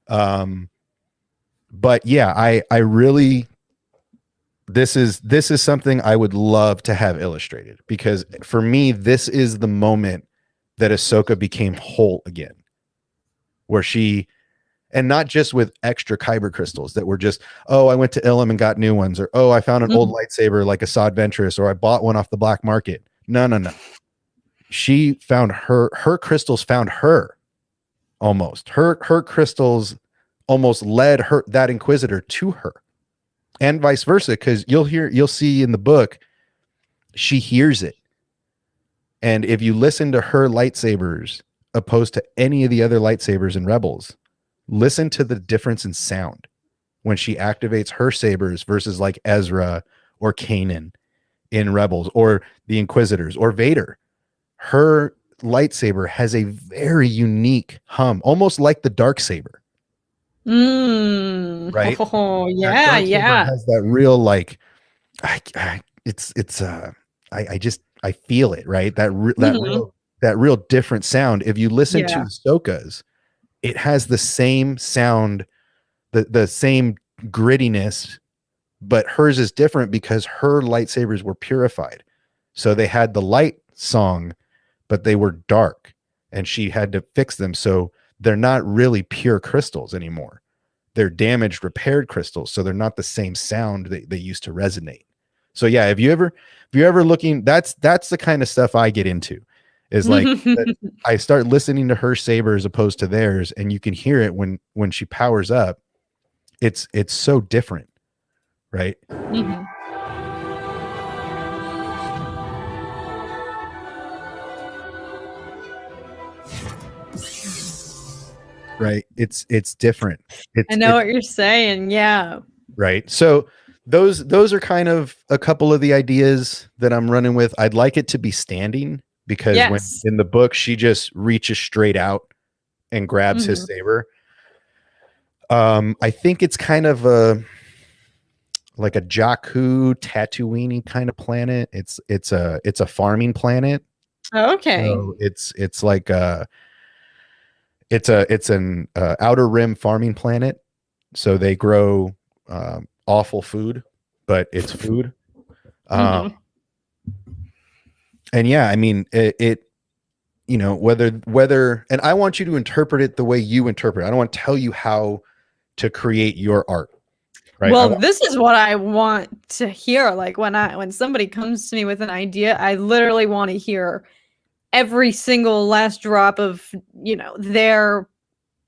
But yeah, I really, this is something I would love to have illustrated, because for me, this is the moment that Ahsoka became whole again, where she, And not just with extra kyber crystals that were just, oh, I went to Ilum and got new ones, or oh, I found an old lightsaber like Assad Ventress, or I bought one off the black market. No. She found her crystals found her almost. Her crystals almost led that Inquisitor to her. And vice versa, because you'll see in the book, she hears it. And if you listen to her lightsabers opposed to any of the other lightsabers in Rebels, listen to the difference in sound when she activates her sabers versus like Ezra or Kanan in Rebels, or the Inquisitors or Vader. Her lightsaber has a very unique hum, almost like the dark saber. Right? Oh, That yeah, dark saber yeah. has that real like, I feel it, right? That real different sound. If you listen to Ahsoka's, it has the same sound, the same grittiness, but hers is different because her lightsabers were purified. So they had the light song, but they were dark, and she had to fix them. So they're not really pure crystals anymore. They're damaged, repaired crystals. So they're not the same sound they used to resonate. So yeah, if you ever looking, that's the kind of stuff I get into. Is like I start listening to her saber as opposed to theirs, and you can hear it when she powers up. It's so different, right? Right. It's different. I know what you're saying. Yeah. Right. So those are kind of a couple of the ideas that I'm running with. I'd like it to be standing, because when in the book she just reaches straight out and grabs his saber. I think it's kind of like a Jakku Tatooine kind of planet. It's a farming planet. Okay. So it's like it's an outer rim farming planet. So they grow awful food, but it's food. And yeah, I mean, it you know, whether, and I want you to interpret it the way you interpret it. I don't want to tell you how to create your art. Right? Well, this is what I want to hear. Like when somebody comes to me with an idea, I literally want to hear every single last drop of, you know,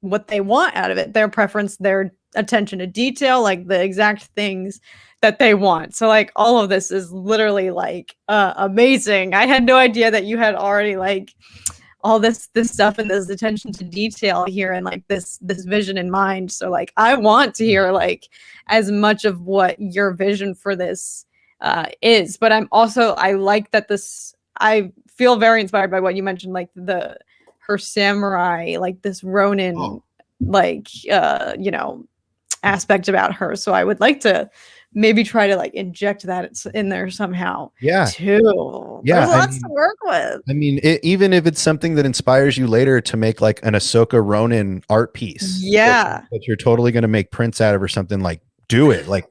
what they want out of it, their preference, their attention to detail, like the exact things that they want. So like all of this is literally like amazing. I had no idea that you had already like all this stuff and this attention to detail here and like this vision in mind. So like I want to hear like as much of what your vision for this is. But I like that I feel very inspired by what you mentioned, like her samurai, like this Ronin, like you know, aspect about her. So I would like to maybe try to like inject that in there somehow. Yeah. Too. Yeah. There's lots to work with. I mean, even if it's something that inspires you later to make like an Ahsoka Ronin art piece. Yeah. That you're totally going to make prints out of or something, like do it. Like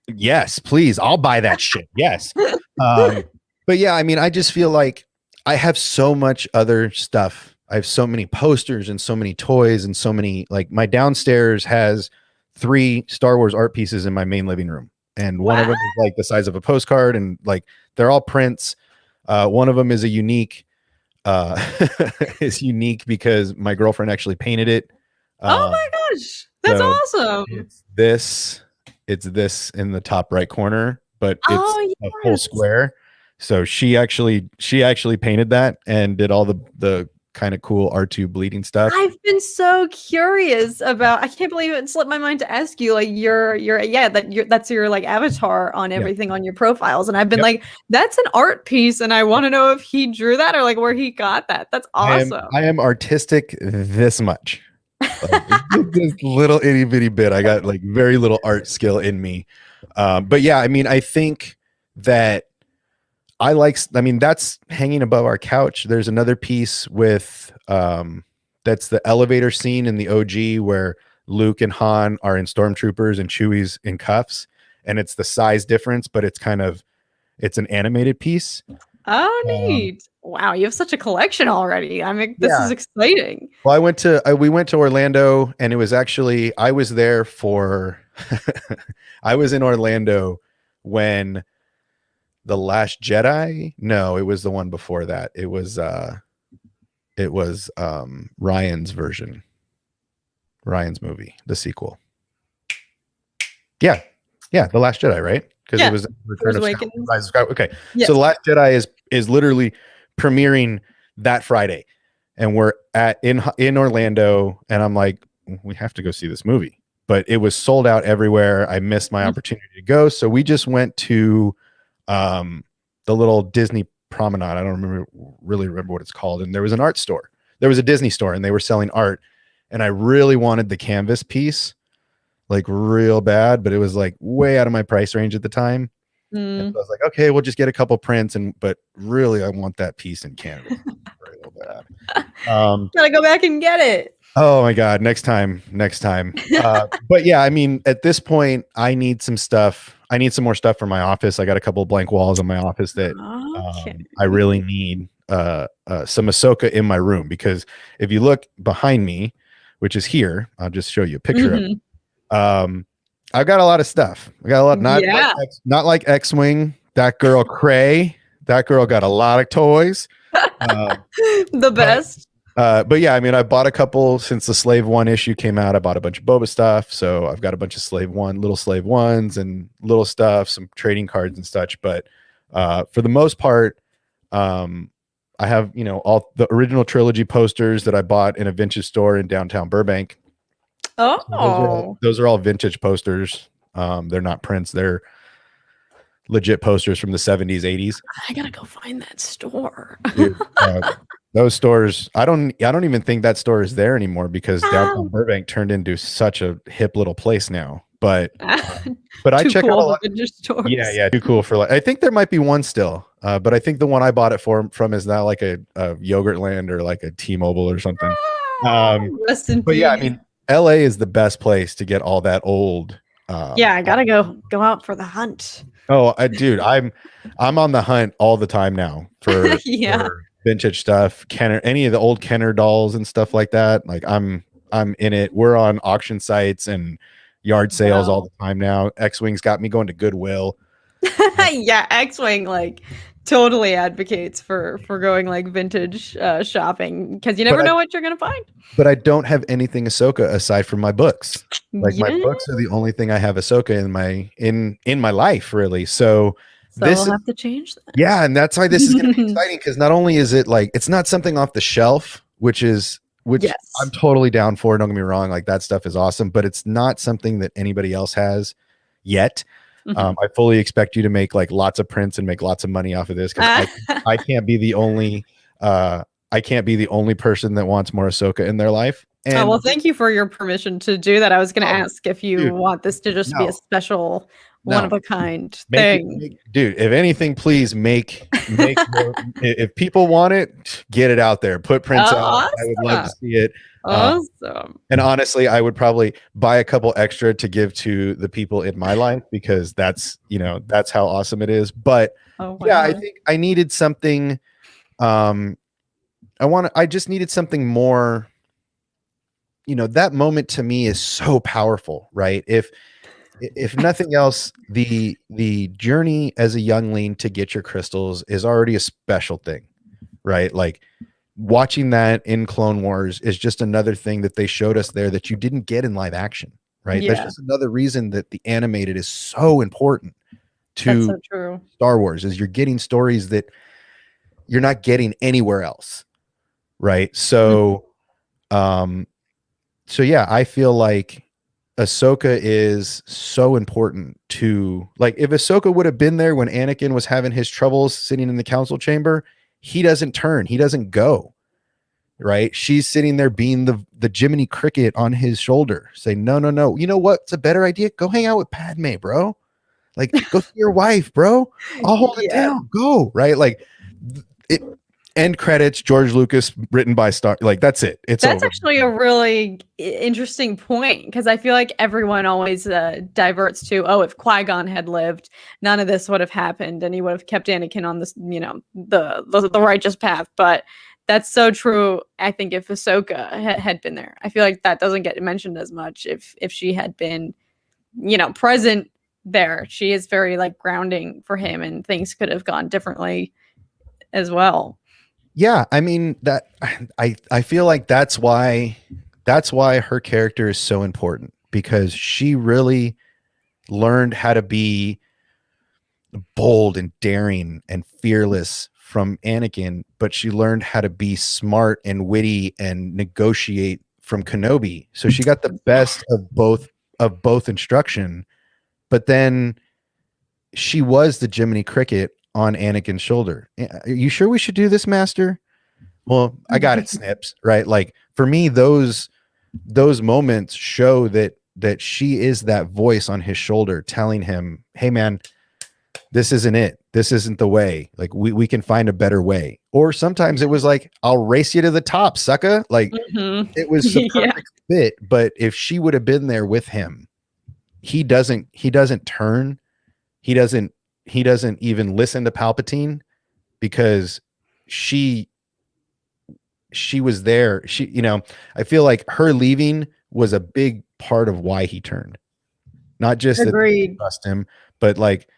yes, please. I'll buy that shit. Yes. But yeah, I mean, I just feel like I have so much other stuff. I have so many posters and so many toys and so many, like my downstairs has 3 Star Wars art pieces in my main living room. And one of them is like the size of a postcard, and like they're all prints. One of them is a unique, is unique because my girlfriend actually painted it. Oh my gosh. That's awesome. It's this in the top right corner, but it's a full square. So she actually painted that and did all the kind of cool R2 bleeding stuff. I've been so curious about, I can't believe it slipped my mind to ask you, like that's your like avatar on everything on your profiles. And I've been like, that's an art piece. And I want to know if he drew that or like where he got that. That's awesome. I am artistic this much. Like, this little itty bitty bit. I got like very little art skill in me. But yeah, I mean, I think that that's hanging above our couch. There's another piece with that's the elevator scene in the OG where Luke and Han are in stormtroopers and Chewie's in cuffs, and it's the size difference, but it's an animated piece. Oh, neat. Wow, you have such a collection already. I mean, this is Yeah. exciting. Well, we went to Orlando, and it was actually, I was there for, I was in Orlando when The Last Jedi, no, it was the one before that. It was Ryan's version, Ryan's movie, the sequel. Yeah. Yeah. The Last Jedi, right? Because Yeah. it was Return of Awakens. Skywalker, Rise of Skywalker. Okay. Yes. So The Last Jedi is literally premiering that Friday. And we're in Orlando, and I'm like, we have to go see this movie. But it was sold out everywhere. I missed my opportunity to go. So we just went to the little Disney promenade. I don't really remember what it's called. And there was an art store. There was a Disney store, and they were selling art. And I really wanted the canvas piece, like real bad, but it was like way out of my price range at the time. And so I was like, okay, we'll just get a couple prints, but really I want that piece in canvas real bad. Gotta go back and get it. Oh my God. Next time. But yeah, I mean, at this point I need some stuff. I need some more stuff for my office. I got a couple of blank walls in my office that I really need some Ahsoka in my room, because if you look behind me, which is here, I'll just show you a picture of it. I've got a lot of stuff. I got a lot, not like X-Wing. That girl Cray, that girl got a lot of toys. The best. But yeah, I mean, I bought a couple since the Slave One issue came out. I bought a bunch of Boba stuff, so I've got a bunch of little Slave Ones, and little stuff, some trading cards and such. But for the most part, I have all the original trilogy posters that I bought in a vintage store in downtown Burbank. Oh, so those are all vintage posters. They're not prints; they're legit posters from the 70s, 80s. I gotta go find that store. Dude, those stores, I don't even think that store is there anymore, because downtown Burbank turned into such a hip little place now. But I check out a lot. Vintage stores. Yeah, too cool for I think there might be one still, but I think the one I bought it from is now like a Yogurtland or like a T-Mobile or something. Rest in but peace. yeah, I mean, LA is the best place to get all that old. I gotta go out for the hunt. Oh, dude, I'm on the hunt all the time now for, for vintage stuff, Kenner, any of the old Kenner dolls and stuff like that. Like I'm in it. We're on auction sites and yard sales all the time now. X-Wing's got me going to Goodwill. Yeah, X-Wing like totally advocates for going like vintage shopping, because you never know what you're gonna find. But I don't have anything Ahsoka aside from my books. Like my books are the only thing I have Ahsoka in my life, really. So this we'll have to change that. Yeah, and that's why this is going to be exciting, because not only is it like, it's not something off the shelf, which I'm totally down for. Don't get me wrong, like that stuff is awesome, but it's not something that anybody else has yet. I fully expect you to make like lots of prints and make lots of money off of this, because I can't be the only person that wants more Ahsoka in their life. And well, thank you for your permission to do that. I was going to ask if you want this to just be a special one of a kind thing. Dude, if anything, please make more, if people want it, get it out there, put prints out. Awesome. I would love to see it. Awesome. And honestly, I would probably buy a couple extra to give to the people in my life, because that's how awesome it is. But yeah, I think I needed something. I just needed something more. That moment to me is so powerful, right? If nothing else, the journey as a youngling to get your crystals is already a special thing, right? Like watching that in Clone Wars is just another thing that they showed us there that you didn't get in live action, right? That's just another reason that the animated is so important to Star Wars, is you're getting stories that you're not getting anywhere else, right? So yeah, I feel like Ahsoka is so important to, like, if Ahsoka would have been there when Anakin was having his troubles sitting in the council chamber, he doesn't turn, he doesn't go, right? She's sitting there being the Jiminy Cricket on his shoulder, saying, no. You know what's a better idea? Go hang out with Padme, bro. Like, go see your wife, bro. I'll hold it down. Go, right? Like End credits, George Lucas, written by Star. Like that's it. It's That's over. actually a really interesting point because I feel like everyone always diverts to, oh, if Qui-Gon had lived, none of this would have happened, and he would have kept Anakin on this, the righteous path. But that's so true. I think if Ahsoka had been there, I feel like that doesn't get mentioned as much. If she had been, present there, she is very like grounding for him, and things could have gone differently as well. Yeah, I mean that I feel like that's why her character is so important, because she really learned how to be bold and daring and fearless from Anakin, but she learned how to be smart and witty and negotiate from Kenobi. So she got the best of both instruction, but then she was the Jiminy Cricket on Anakin's shoulder. Are you sure we should do this, Master? Well, I got it, Snips, right? Like for me, those moments show that she is that voice on his shoulder telling him, hey man, this isn't it. This isn't the way. Like we can find a better way. Or sometimes it was like, I'll race you to the top, sucker. Like it was a perfect fit. But if she would have been there with him, he doesn't turn. He doesn't even listen to Palpatine because she was there. I feel like her leaving was a big part of why he turned. Not just that they trust him, but like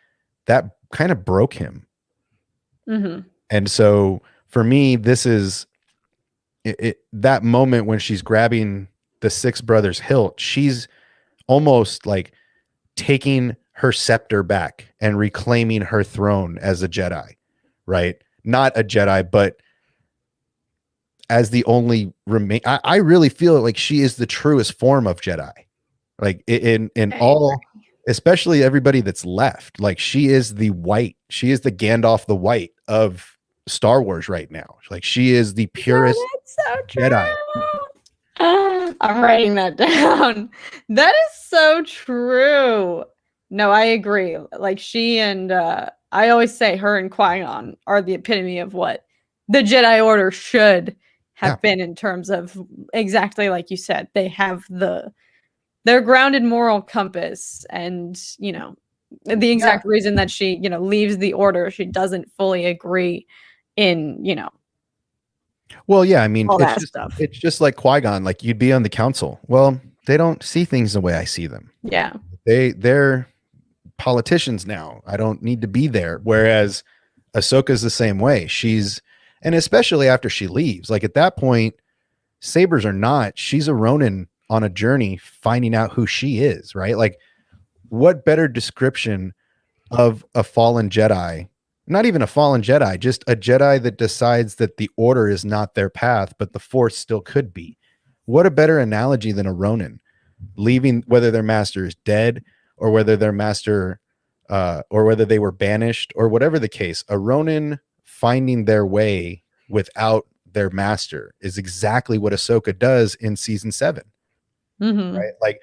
that kind of broke him. And so for me, this is that moment when she's grabbing the six brothers hilt. She's almost like taking her scepter back and reclaiming her throne as a Jedi, right? Not a Jedi, but as the only remain. I really feel like she is the truest form of Jedi, like in all, especially everybody that's left. Like she is the Gandalf the White of Star Wars right now. Like she is the purest Jedi. I'm writing that down. That is so true. No, I agree. Like she and I always say her and Qui-Gon are the epitome of what the Jedi Order should have been in terms of exactly like you said. They have their grounded moral compass, and the exact reason that she leaves the Order, she doesn't fully agree in Well, yeah, I mean, all that stuff. It's just like Qui-Gon, like you'd be on the council. Well, they don't see things the way I see them. Yeah. They're politicians now. I don't need to be there. Whereas Ahsoka's the same way. And especially after she leaves, like at that point, sabers or not, she's a Ronin on a journey finding out who she is, right? Like what better description of a fallen Jedi, not even a fallen Jedi, just a Jedi that decides that the Order is not their path, but the Force still could be. What a better analogy than a Ronin leaving, whether their master is dead or whether their master or whether they were banished or whatever the case. A Ronin finding their way without their master is exactly what Ahsoka does in season 7. Right? Like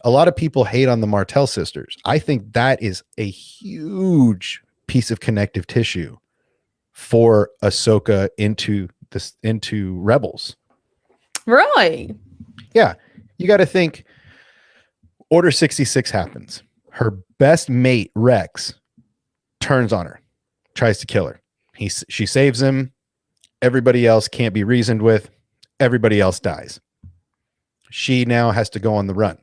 a lot of people hate on the Martell sisters. I think that is a huge piece of connective tissue for Ahsoka into Rebels. Really? Yeah. You got to think Order 66 happens. Her best mate, Rex, turns on her, tries to kill her. She saves him. Everybody else can't be reasoned with. Everybody else dies. She now has to go on the run.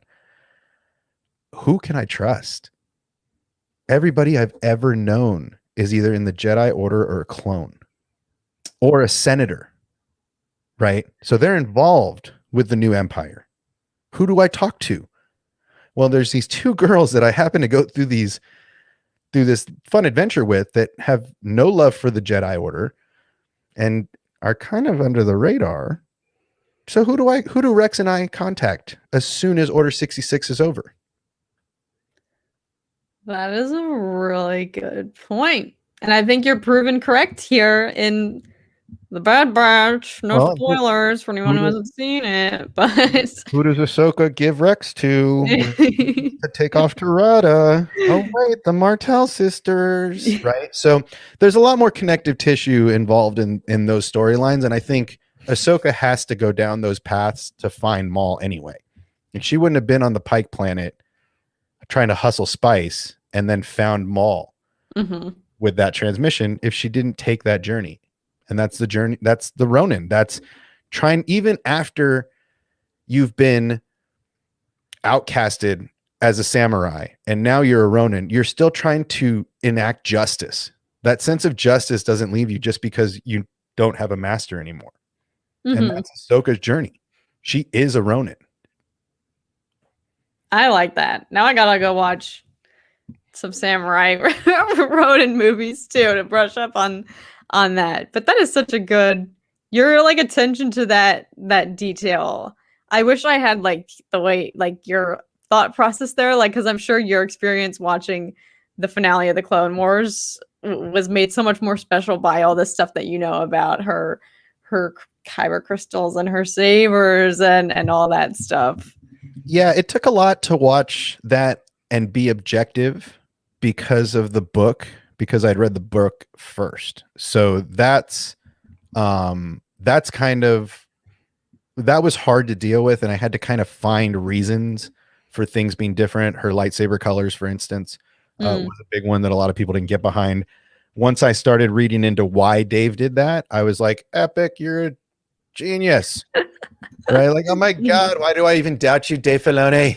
Who can I trust? Everybody I've ever known is either in the Jedi Order or a clone or a senator, right? So they're involved with the new empire. Who do I talk to? Well, there's these two girls that I happen to go through this fun adventure with that have no love for the Jedi Order and are kind of under the radar. So who do Rex and I contact as soon as Order 66 is over? That is a really good point. And I think you're proven correct here in The Bad Batch. No Well, spoilers for anyone who who hasn't seen it, but Who does Ahsoka give Rex to when to take off to Rada? Oh wait, the Martell sisters, right? So there's a lot more connective tissue involved in those storylines, and I think Ahsoka has to go down those paths to find Maul anyway. And she wouldn't have been on the Pike planet trying to hustle spice and then found Maul with that transmission if she didn't take that journey. And that's the journey. That's the Ronin. That's trying, even after you've been outcasted as a samurai and now you're a Ronin, you're still trying to enact justice. That sense of justice doesn't leave you just because you don't have a master anymore. And that's Ahsoka's journey. She is a Ronin. I like that. Now I gotta go watch some samurai Ronin movies too to brush up on that. But that is such a good, your like attention to that detail. I wish I had like the way, like your thought process there, like, because I'm sure your experience watching the finale of the Clone Wars was made so much more special by all this stuff that you know about her kyber crystals and her sabers and all that stuff. Yeah, it took a lot to watch that and be objective because of the book, because I'd read the book first. So that's kind of, that was hard to deal with, and I had to kind of find reasons for things being different. Her lightsaber colors, for instance, was a big one that a lot of people didn't get behind. Once I started reading into why Dave did that, I was like, Epic, you're a genius. Right? Like, oh my God, why do I even doubt you, Dave Filoni?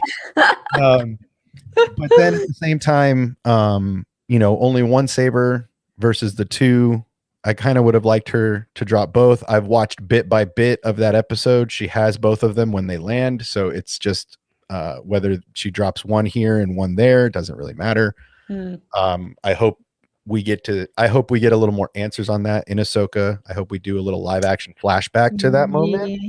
But then at the same time, only one saber versus the two. I kind of would have liked her to drop both. I've watched bit by bit of that episode. She has both of them when they land. So it's just whether she drops one here and one there, doesn't really matter. I hope we get a little more answers on that in Ahsoka. I hope we do a little live action flashback to that moment.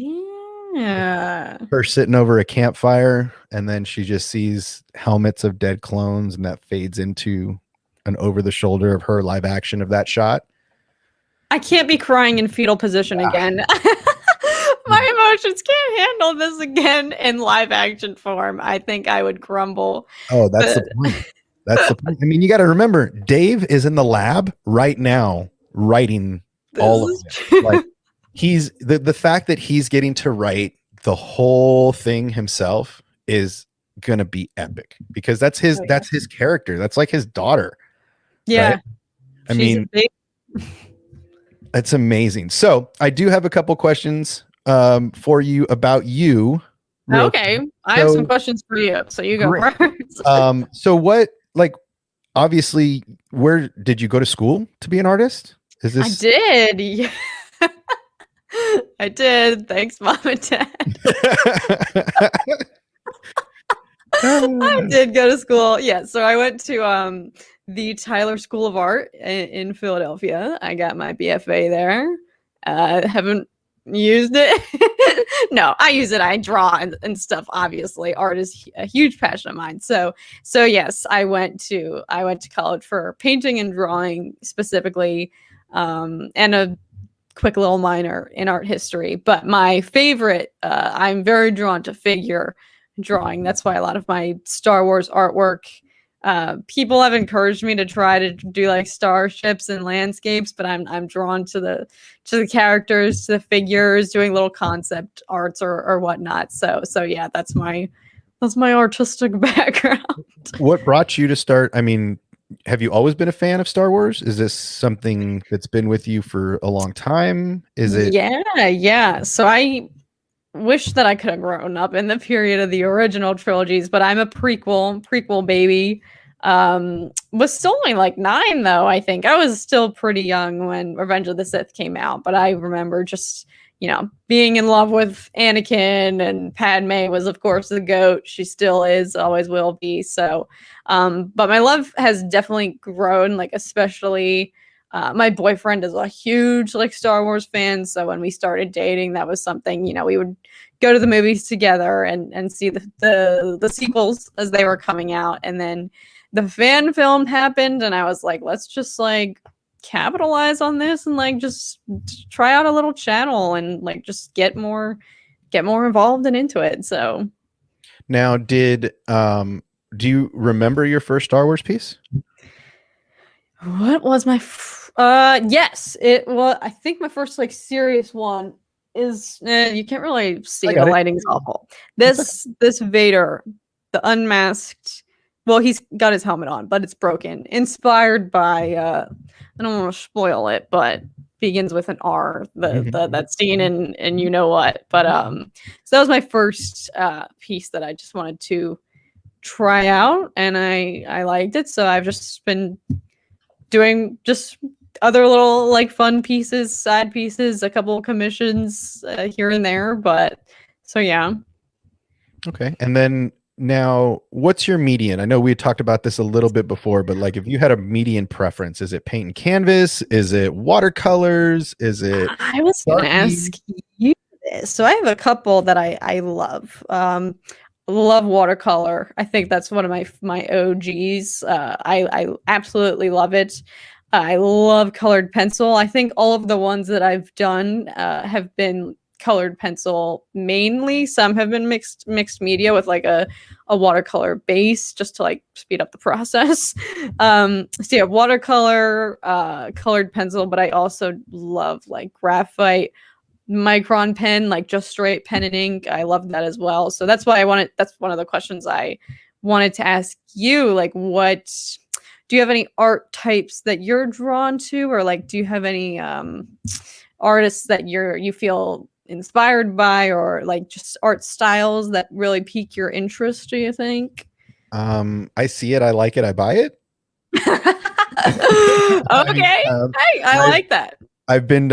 Yeah. Her sitting over a campfire, and then she just sees helmets of dead clones, and that fades into an over the shoulder of her live action of that shot. I can't be crying in fetal position again. My emotions can't handle this again in live action form. I think I would crumble. Oh, that's the point. That's the point. I mean, you got to remember, Dave is in the lab right now writing all of it. Like, he's the fact that he's getting to write the whole thing himself is gonna be epic, because that's his character. That's like his daughter. Yeah. Right? I mean, that's amazing. So I do have a couple questions for you about you. Okay. I have some questions for you. So you go first. So what, like, obviously, where did you go to school to be an artist? Is this? I did. Yeah. I did. Thanks, Mom and Dad. I did go to school. Yeah. So I went to the Tyler School of Art in Philadelphia. I got my BFA there. Haven't used it. No, I use it. I draw and stuff. Obviously, art is a huge passion of mine. So yes, I went to college for painting and drawing specifically, and a quick little minor in art history. But my favorite, I'm very drawn to figure drawing. That's why a lot of my Star Wars artwork, people have encouraged me to try to do like starships and landscapes, but I'm drawn to the characters, to the figures, doing little concept arts or whatnot. So yeah, that's my artistic background. What brought you to start? I mean, have you always been a fan of Star Wars? Is this something that's been with you for a long time? Is it? Yeah. So I wish that I could have grown up in the period of the original trilogies, but I'm a prequel baby. Was still only like 9 though. I think I was still pretty young when Revenge of the Sith came out, but I remember just, being in love with Anakin, and Padme was of course the GOAT. She still is, always will be. So, but my love has definitely grown, like especially my boyfriend is a huge like Star Wars fan. So when we started dating, that was something, we would go to the movies together and see the sequels as they were coming out. And then the fan film happened, and I was like, let's just like capitalize on this and like just try out a little channel and like just get more involved and into it. So Now, do you remember your first Star Wars piece? what was my yes, it was. I think my first like serious one is you can't really see, the lighting's awful. This Vader, the unmasked, well, he's got his helmet on, but it's broken. Inspired by I don't want to spoil it, but begins with an R, that scene and you know what. But so that was my first piece that I just wanted to try out, and I liked it. So I've just been doing just other little like fun pieces, side pieces, a couple of commissions here and there. But so yeah. Okay. And then now, what's your median? I know we had talked about this a little bit before, but like if you had a median preference, is it paint and canvas? Is it watercolors? Is it I was going to ask you this. So I have a couple that I love. Love watercolor. I think that's one of my OGs. I absolutely love it. I love colored pencil. I think all of the ones that I've done have been colored pencil mainly. Some have been mixed media with like a watercolor base just to like speed up the process. So yeah, watercolor, colored pencil, but I also love like graphite, micron pen, like just straight pen and ink. I love that as well. So that's why that's one of the questions I wanted to ask you. Like, what do you have any art types that you're drawn to, or like do you have any artists that you feel inspired by, or like just art styles that really pique your interest, do you think? I see it, I like it, I buy it. Okay. I like that. I've been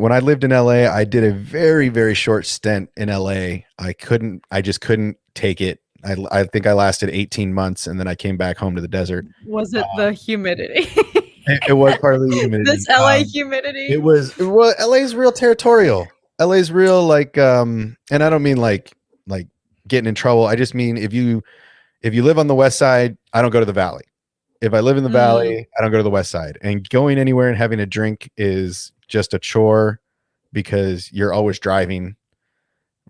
when I lived in LA, I did a very, very short stint in LA. I just couldn't take it. I think I lasted 18 months and then I came back home to the desert. Was it the humidity? It was part of the humidity. This LA humidity. It was LA's real territorial. LA's real like and I don't mean like getting in trouble. I just mean if you live on the west side, I don't go to the valley. If I live in the valley, I don't go to the west side. And going anywhere and having a drink is just a chore because you're always driving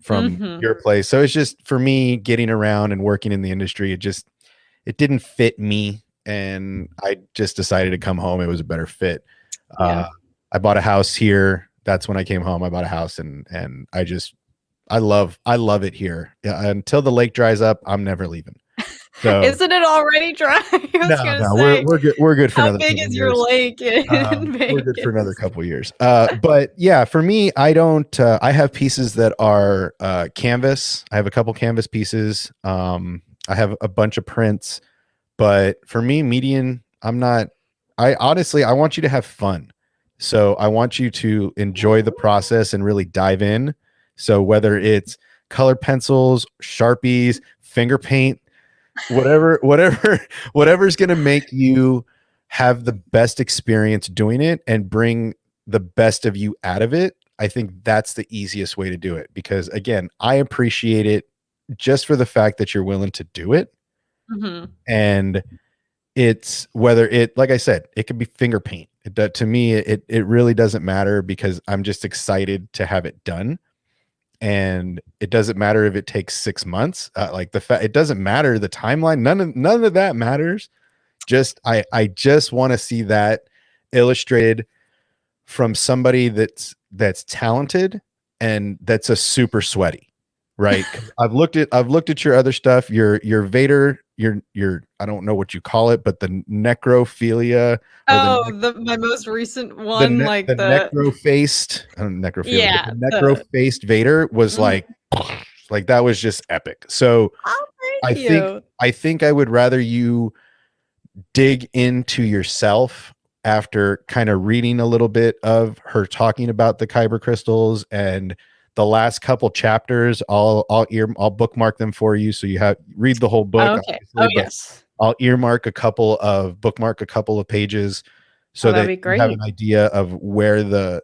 from your place. So it's just, for me, getting around and working in the industry, it didn't fit me. And I just decided to come home. It was a better fit. Yeah. I bought a house here. That's when I came home. I bought a house and I love it here. Until the lake dries up, I'm never leaving. So, isn't it already dry? We're good for how another big is your lake in Vegas? We're good for another couple years. But yeah, for me, I don't. I have pieces that are canvas. I have a couple canvas pieces. I have a bunch of prints. But for me, median, I'm not. I honestly, I want you to have fun. So I want you to enjoy the process and really dive in. So whether it's colored pencils, Sharpies, finger paint, whatever's going to make you have the best experience doing it and bring the best of you out of it, I think that's the easiest way to do it. Because again, I appreciate it just for the fact that you're willing to do it. And it's whether it, like I said, it could be finger paint. To me, it really doesn't matter because I'm just excited to have it done. And it doesn't matter if it takes 6 months. It doesn't matter the timeline. None of that matters. Just I just want to see that illustrated from somebody that's talented and that's a super sweaty, right? I've looked at your other stuff. Your Vader, your I don't know what you call it, but the necrophilia. My most recent one, the necro-faced, yeah, the necro-faced Vader was like that was just epic. So I think I would rather you dig into yourself after kind of reading a little bit of her talking about the kyber crystals, and the last couple chapters I'll bookmark them for you so you read the whole book. Okay. Oh yes. I'll bookmark a couple of pages so that you have an idea of where the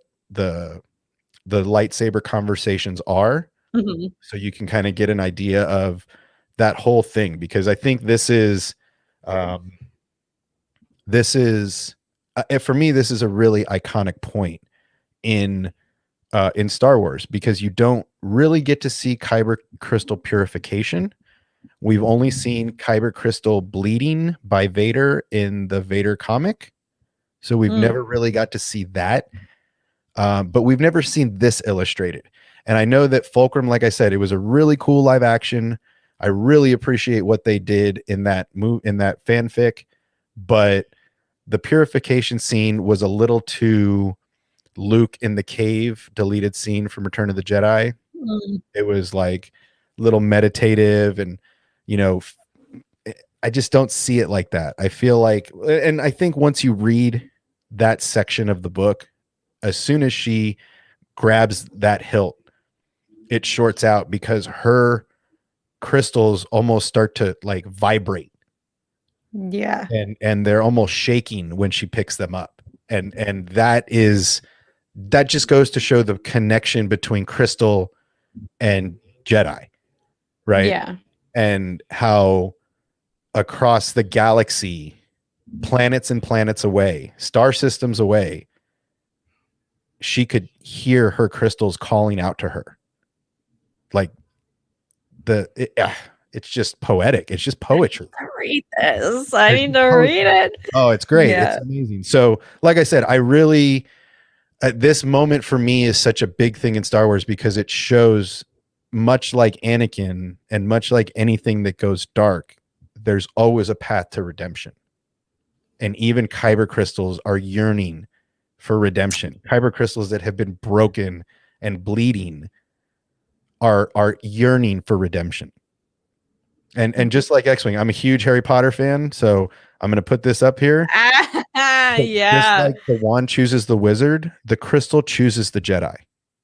lightsaber conversations are. So you can kind of get an idea of that whole thing, because I think this is for me, this is a really iconic point in Star Wars, because you don't really get to see kyber crystal purification. We've only seen kyber crystal bleeding by Vader in the Vader comic, so we've never really got to see that. But we've never seen this illustrated. And I know that Fulcrum, like I said, it was a really cool live action. I really appreciate what they did in that fanfic, but the purification scene was a little too Luke in the cave deleted scene from Return of the Jedi. It was like little meditative, and I just don't see it like that. I feel like, and I think once you read that section of the book, as soon as she grabs that hilt, it shorts out, because her crystals almost start to like vibrate. Yeah. And they're almost shaking when she picks them up. And that just goes to show the connection between crystal and Jedi, right? Yeah. And how across the galaxy, planets and planets away, star systems away, she could hear her crystals calling out to her. Like it's just poetic. It's just poetry. I read this. I need to read it. Oh, it's great. Yeah. It's amazing. So, like I said, I really, this moment for me is such a big thing in Star Wars, because it shows, much like Anakin and much like anything that goes dark, there's always a path to redemption. And even kyber crystals are yearning for redemption. Kyber crystals that have been broken and bleeding are yearning for redemption. And just like X-Wing, I'm a huge Harry Potter fan, so I'm going to put this up here. Yeah. Just like the wand chooses the wizard, the crystal chooses the Jedi.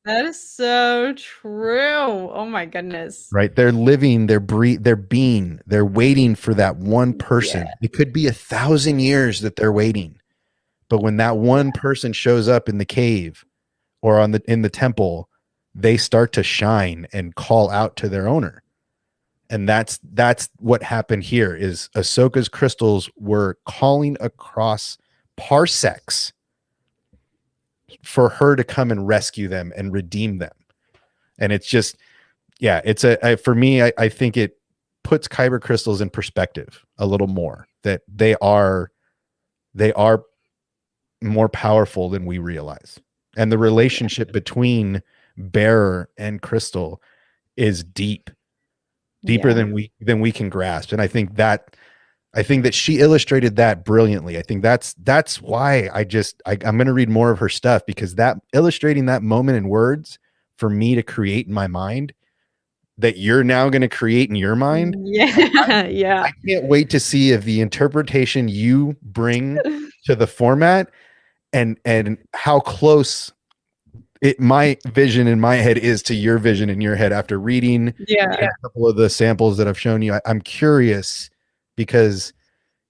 That is so true. Oh my goodness. Right? They're living, they're being, they're waiting for that one person. Yeah. It could be 1,000 years that they're waiting. But when that one person shows up in the cave or in the temple, they start to shine and call out to their owner. And that's what happened here. Is Ahsoka's crystals were calling across parsecs for her to come and rescue them and redeem them. And it's just, yeah, for me, I think it puts kyber crystals in perspective a little more, that they are more powerful than we realize. And the relationship between bearer and crystal is deeper than we can grasp. And I think that she illustrated that brilliantly. I think that's why I'm going to read more of her stuff, because that illustrating that moment in words for me to create in my mind, that you're now going to create in your mind. Yeah. I can't wait to see if the interpretation you bring to the format and how close my vision in my head is to your vision in your head after reading a couple of the samples that I've shown you. I'm curious, because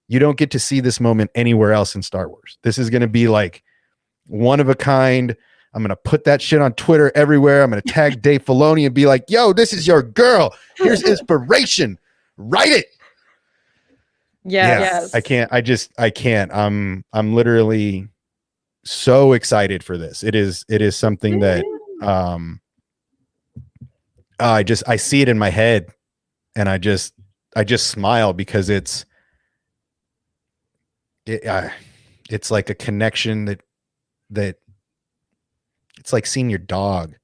you don't get to see this moment anywhere else in Star Wars. This is going to be like one of a kind. I'm going to put that shit on Twitter everywhere. I'm going to tag Dave Filoni and be like, yo, this is your girl. Here's inspiration. Write it. Yes. I can't. I'm literally so excited for this. It is something that I see it in my head, and I just smile, because it's like a connection that it's like seeing your dog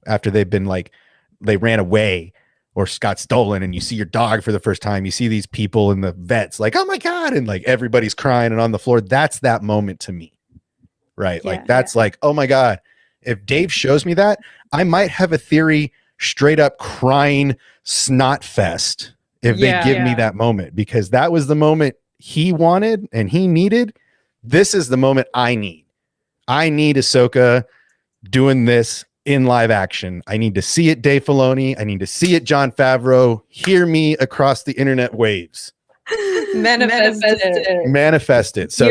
after they've been like, they ran away or got stolen, and you see your dog for the first time. You see these people in the vets like, oh my God, and like everybody's crying and on the floor. That's that moment to me. Right. Like that's like, oh my God, if Dave shows me that, I might have a theory, straight up crying snot fest, if they give me that moment, because that was the moment he wanted and he needed. This is the moment I need. I need Ahsoka doing this in live action. I need to see it, Dave Filoni. I need to see it, Jon Favreau. Hear me across the internet waves. Manifest it. So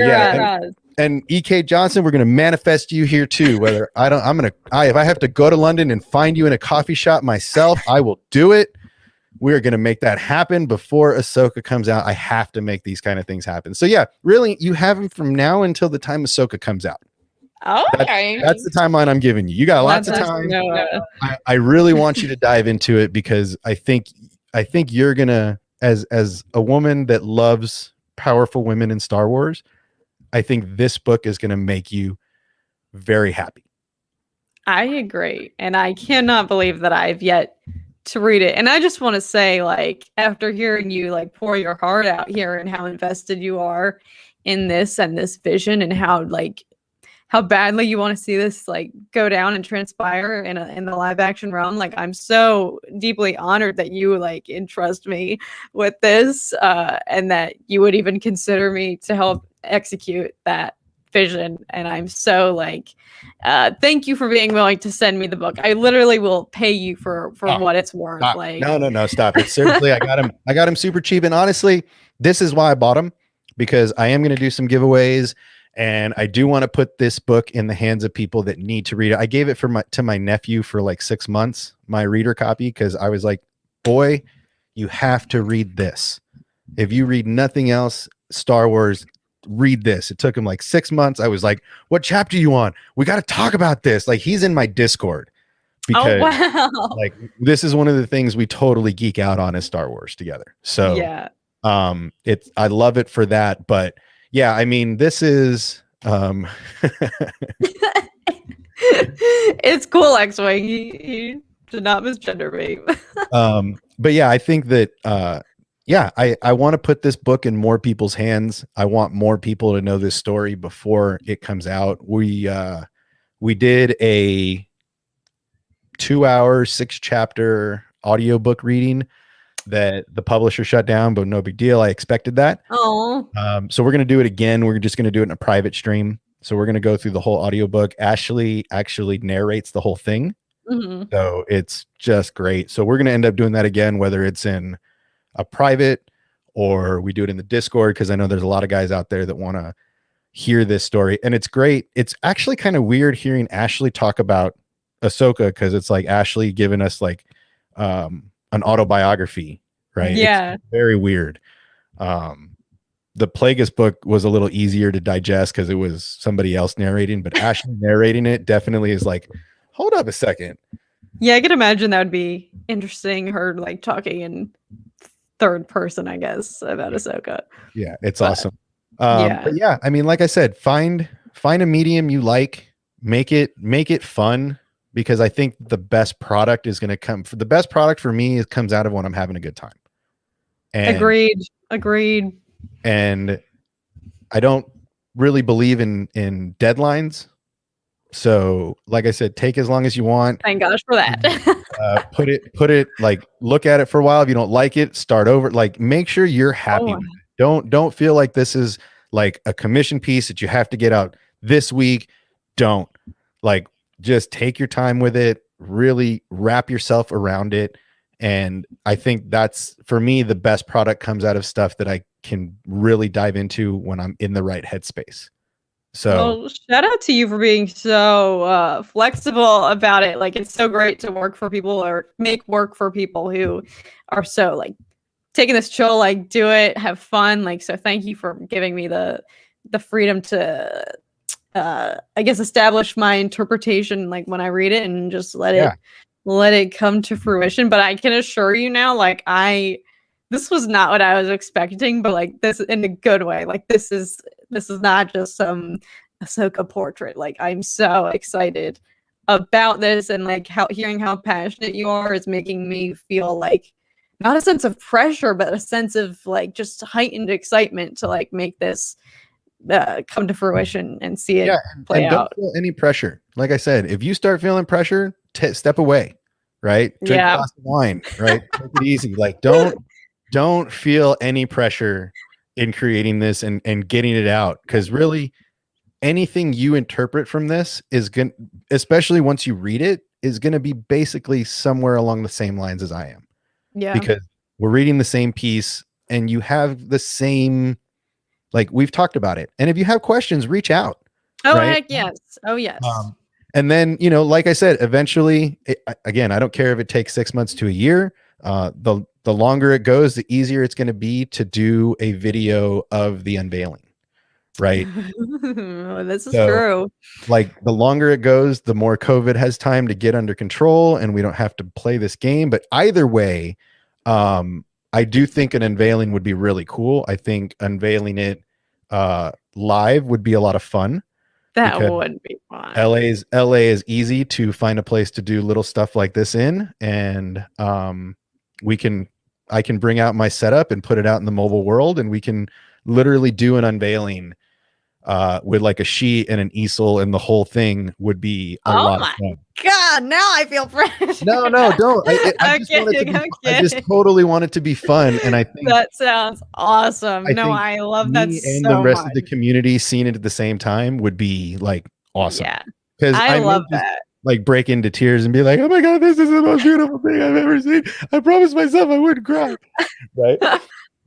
and EK Johnson, we're going to manifest you here too. Whether if I have to go to London and find you in a coffee shop myself, I will do it. We're going to make that happen before Ahsoka comes out. I have to make these kind of things happen. So yeah, really, you have them from now until the time Ahsoka comes out. Okay. That's the timeline I'm giving you. You got lots of time. I really want you to dive into it because I think you're gonna, as a woman that loves powerful women in Star Wars, I think this book is gonna make you very happy. I agree. And I cannot believe that I've yet to read it. And I just want to say, like, after hearing you like pour your heart out here and how invested you are in this and this vision and how badly you want to see this like go down and transpire in the live action realm. Like, I'm so deeply honored that you like entrust me with this and that you would even consider me to help execute that vision. And I'm so like thank you for being willing to send me the book. I literally will pay you for what it's worth. Stop. Like, No, stop it. Seriously, I got him super cheap. And honestly, this is why I bought him, because I am going to do some giveaways. And I do want to put this book in the hands of people that need to read it. I gave it to my nephew for like 6 months, my reader copy, because I was like, boy, you have to read this. If you read nothing else, Star Wars, read this. It took him like 6 months. I was like, what chapter you on? We got to talk about this. Like, he's in my Discord because like this is one of the things we totally geek out on is Star Wars together. So yeah, I love it for that. But yeah, I mean, this is it's cool. X-Wing, he did not misgender me. But yeah, I think that I want to put this book in more people's hands. I want more people to know this story before it comes out. We did a 2-hour 6-chapter audiobook reading that the publisher shut down, but no big deal. I expected that. Oh. So we're going to do it again. We're just going to do it in a private stream. So we're going to go through the whole audiobook. Ashley actually narrates the whole thing. Mm-hmm. So it's just great. So we're going to end up doing that again, whether it's in a private or we do it in the Discord, because I know there's a lot of guys out there that want to hear this story. And it's great. It's actually kind of weird hearing Ashley talk about Ahsoka, because it's like Ashley giving us like an autobiography, right? Yeah. It's very weird. The Plagueis book was a little easier to digest because it was somebody else narrating, but Ashley narrating it definitely is like, hold up a second. Yeah, I can imagine that would be interesting, her like talking in third person, I guess, about Ahsoka. Yeah, it's awesome. But yeah, I mean, like I said, find a medium you like, make it fun, because I think the best product is going to come. The best product for me comes out of when I'm having a good time. And, Agreed. And I don't really believe in deadlines. So, like I said, take as long as you want. Thank gosh for that. Put it like, look at it for a while. If you don't like it, start over. Like, make sure you're happy with it. Don't feel like this is like a commission piece that you have to get out this week. Don't, like, just take your time with it, really wrap yourself around it. And I think that's, for me, the best product comes out of stuff that I can really dive into when I'm in the right headspace. So shout out to you for being so flexible about it. Like, it's so great to work for people or make work for people who are so like taking this chill, like, do it, have fun. Like, so thank you for giving me the freedom to I guess establish my interpretation, like, when I read it, and just let it come to fruition. But I can assure you now, like, this was not what I was expecting, but like, this in a good way. Like, this is not just some Ahsoka portrait. Like, I'm so excited about this, and like hearing how passionate you are is making me feel like not a sense of pressure, but a sense of like just heightened excitement to like make this come to fruition and see it play out. Don't feel any pressure. Like I said, if you start feeling pressure, step away, right? Drink a glass of wine, right? Take it easy. Like, don't feel any pressure in creating this and getting it out, because really anything you interpret from this is going, especially once you read it, is going to be basically somewhere along the same lines as I am. Yeah, because we're reading the same piece and you have the same, like, we've talked about it. And if you have questions, reach out. Oh, right? heck yes. Oh, yes. And then, you know, like I said, eventually, again, I don't care if it takes 6 months to a year. The the longer it goes, the easier it's going to be to do a video of the unveiling, right? This is So, true. like, the longer it goes, the more COVID has time to get under control and we don't have to play this game. But either way, I do think an unveiling would be really cool. I think unveiling it live would be a lot of fun. That would be fun. LA is easy to find a place to do little stuff like this in, and I can bring out my setup and put it out in the mobile world, and we can literally do an unveiling with like a sheet and an easel, and the whole thing would be a lot of fun. God, now I feel fresh. No, don't. I just totally want it to be fun, and I think that sounds awesome. I love that and so the rest much. of the community seeing it at the same time would be like awesome. Yeah, because I love that. Like break into tears and be like, "Oh my god, this is the most beautiful thing I've ever seen." I promised myself I wouldn't cry. Right?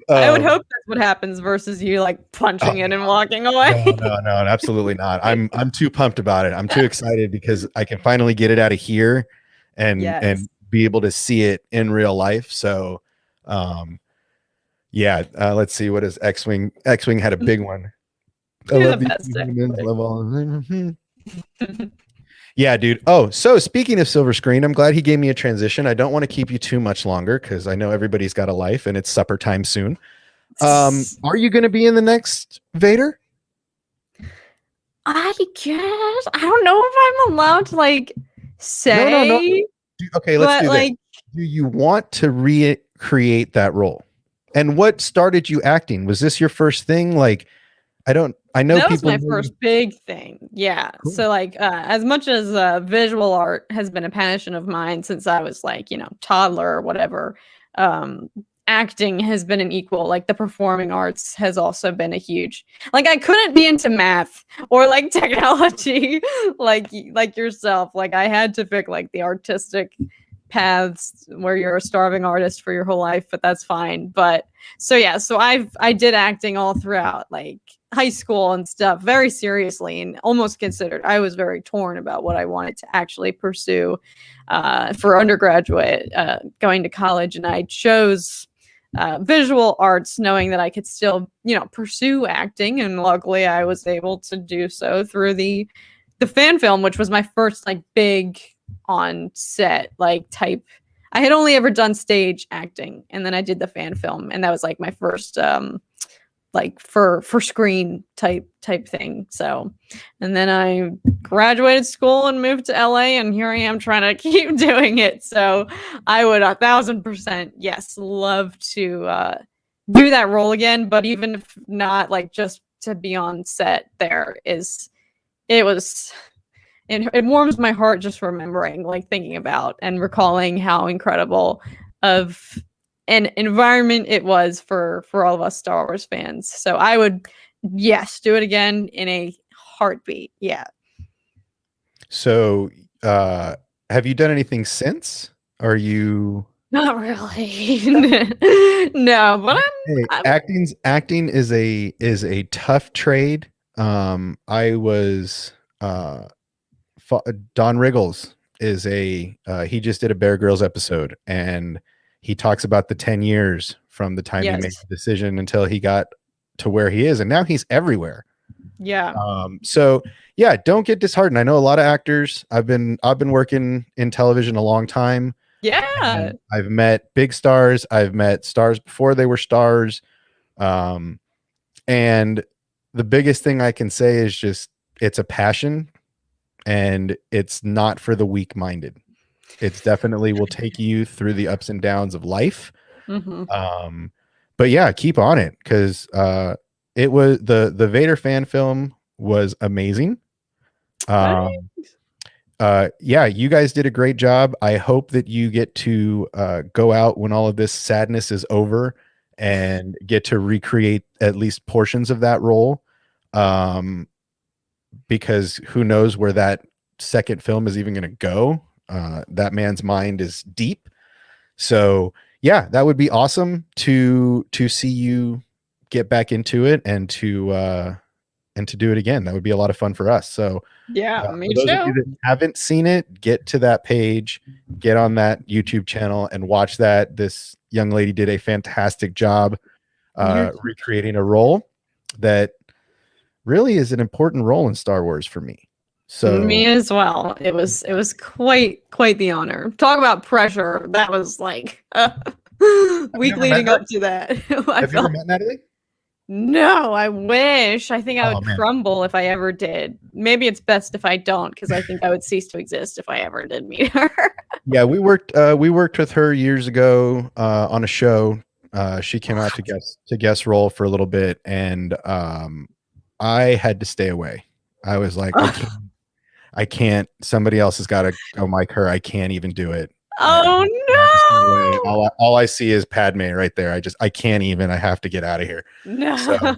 I would hope that's what happens versus you like punching it and walking away. No, absolutely not. I'm too pumped about it. I'm too excited because I can finally get it out of here and be able to see it in real life. So, let's see, what is X-Wing? X-Wing had a big one. I love humans, love all. Yeah, dude. Oh, so speaking of silver screen, I'm glad he gave me a transition. I don't want to keep you too much longer because I know everybody's got a life and it's supper time soon. Are you going to be in the next Vader? I guess. I don't know if I'm allowed to like say. No. Okay, let's do this. Do you want to recreate that role? And what started you acting? Was this your first thing? Like, I know that people. That was my first big thing. Yeah. Cool. So like, as much as visual art has been a passion of mine since I was like, toddler or whatever, acting has been an equal. Like the performing arts has also been a huge. Like I couldn't be into math or like technology, like yourself. Like I had to pick like the artistic paths where you're a starving artist for your whole life, but that's fine. But so I did acting all throughout like high school and stuff very seriously and almost considered. I was very torn about what I wanted to actually pursue for undergraduate going to college, and I chose visual arts knowing that I could still pursue acting, and luckily I was able to do so through the fan film, which was my first like big on set like type. I had only ever done stage acting, and then I did the fan film, and that was like my first like for screen type thing. So, and then I graduated school and moved to LA, and here I am trying to keep doing it. So I would 1,000% yes love to do that role again, but even if not, like just to be on set it warms my heart just remembering, like thinking about and recalling how incredible of an environment it was for all of us Star Wars fans. So I would, yes, do it again in a heartbeat. Yeah. So have you done anything since? Are you? Not really. No, but acting is a tough trade. I was Don Riggles is he just did a Bear Grylls episode, and he talks about the 10 years from the time he made the decision until he got to where he is, and now he's everywhere. Yeah. So yeah, don't get disheartened. I know a lot of actors. I've been working in television a long time. Yeah. I've met big stars. I've met stars before they were stars. And the biggest thing I can say is just it's a passion, and it's not for the weak-minded. It's definitely will take you through the ups and downs of life. Mm-hmm. But yeah, keep on it, because it was the Vader fan film was amazing. Yeah, you guys did a great job. I hope that you get to go out when all of this sadness is over and get to recreate at least portions of that role. Because who knows where that second film is even going to go. That man's mind is deep. So yeah, that would be awesome to see you get back into it and to do it again. That would be a lot of fun for us. So yeah, me for those too. of you that haven't seen it, get to that page, get on that YouTube channel and watch that. This young lady did a fantastic job recreating a role that really is an important role in Star Wars for me. So me as well. It was quite the honor. Talk about pressure. That was like week leading up to that. Have you ever met Natalie? No, I wish. I think I Oh, would man. crumble if I ever did. Maybe it's best if I don't, because I think I would cease to exist if I ever did meet her. Yeah, we worked with her years ago on a show. She came out to guest role for a little bit, and I had to stay away. I was like, I can't. Somebody else has got to go mic her. I can't even do it. Oh no! All I see is Padme right there. I can't even. I have to get out of here. No. So,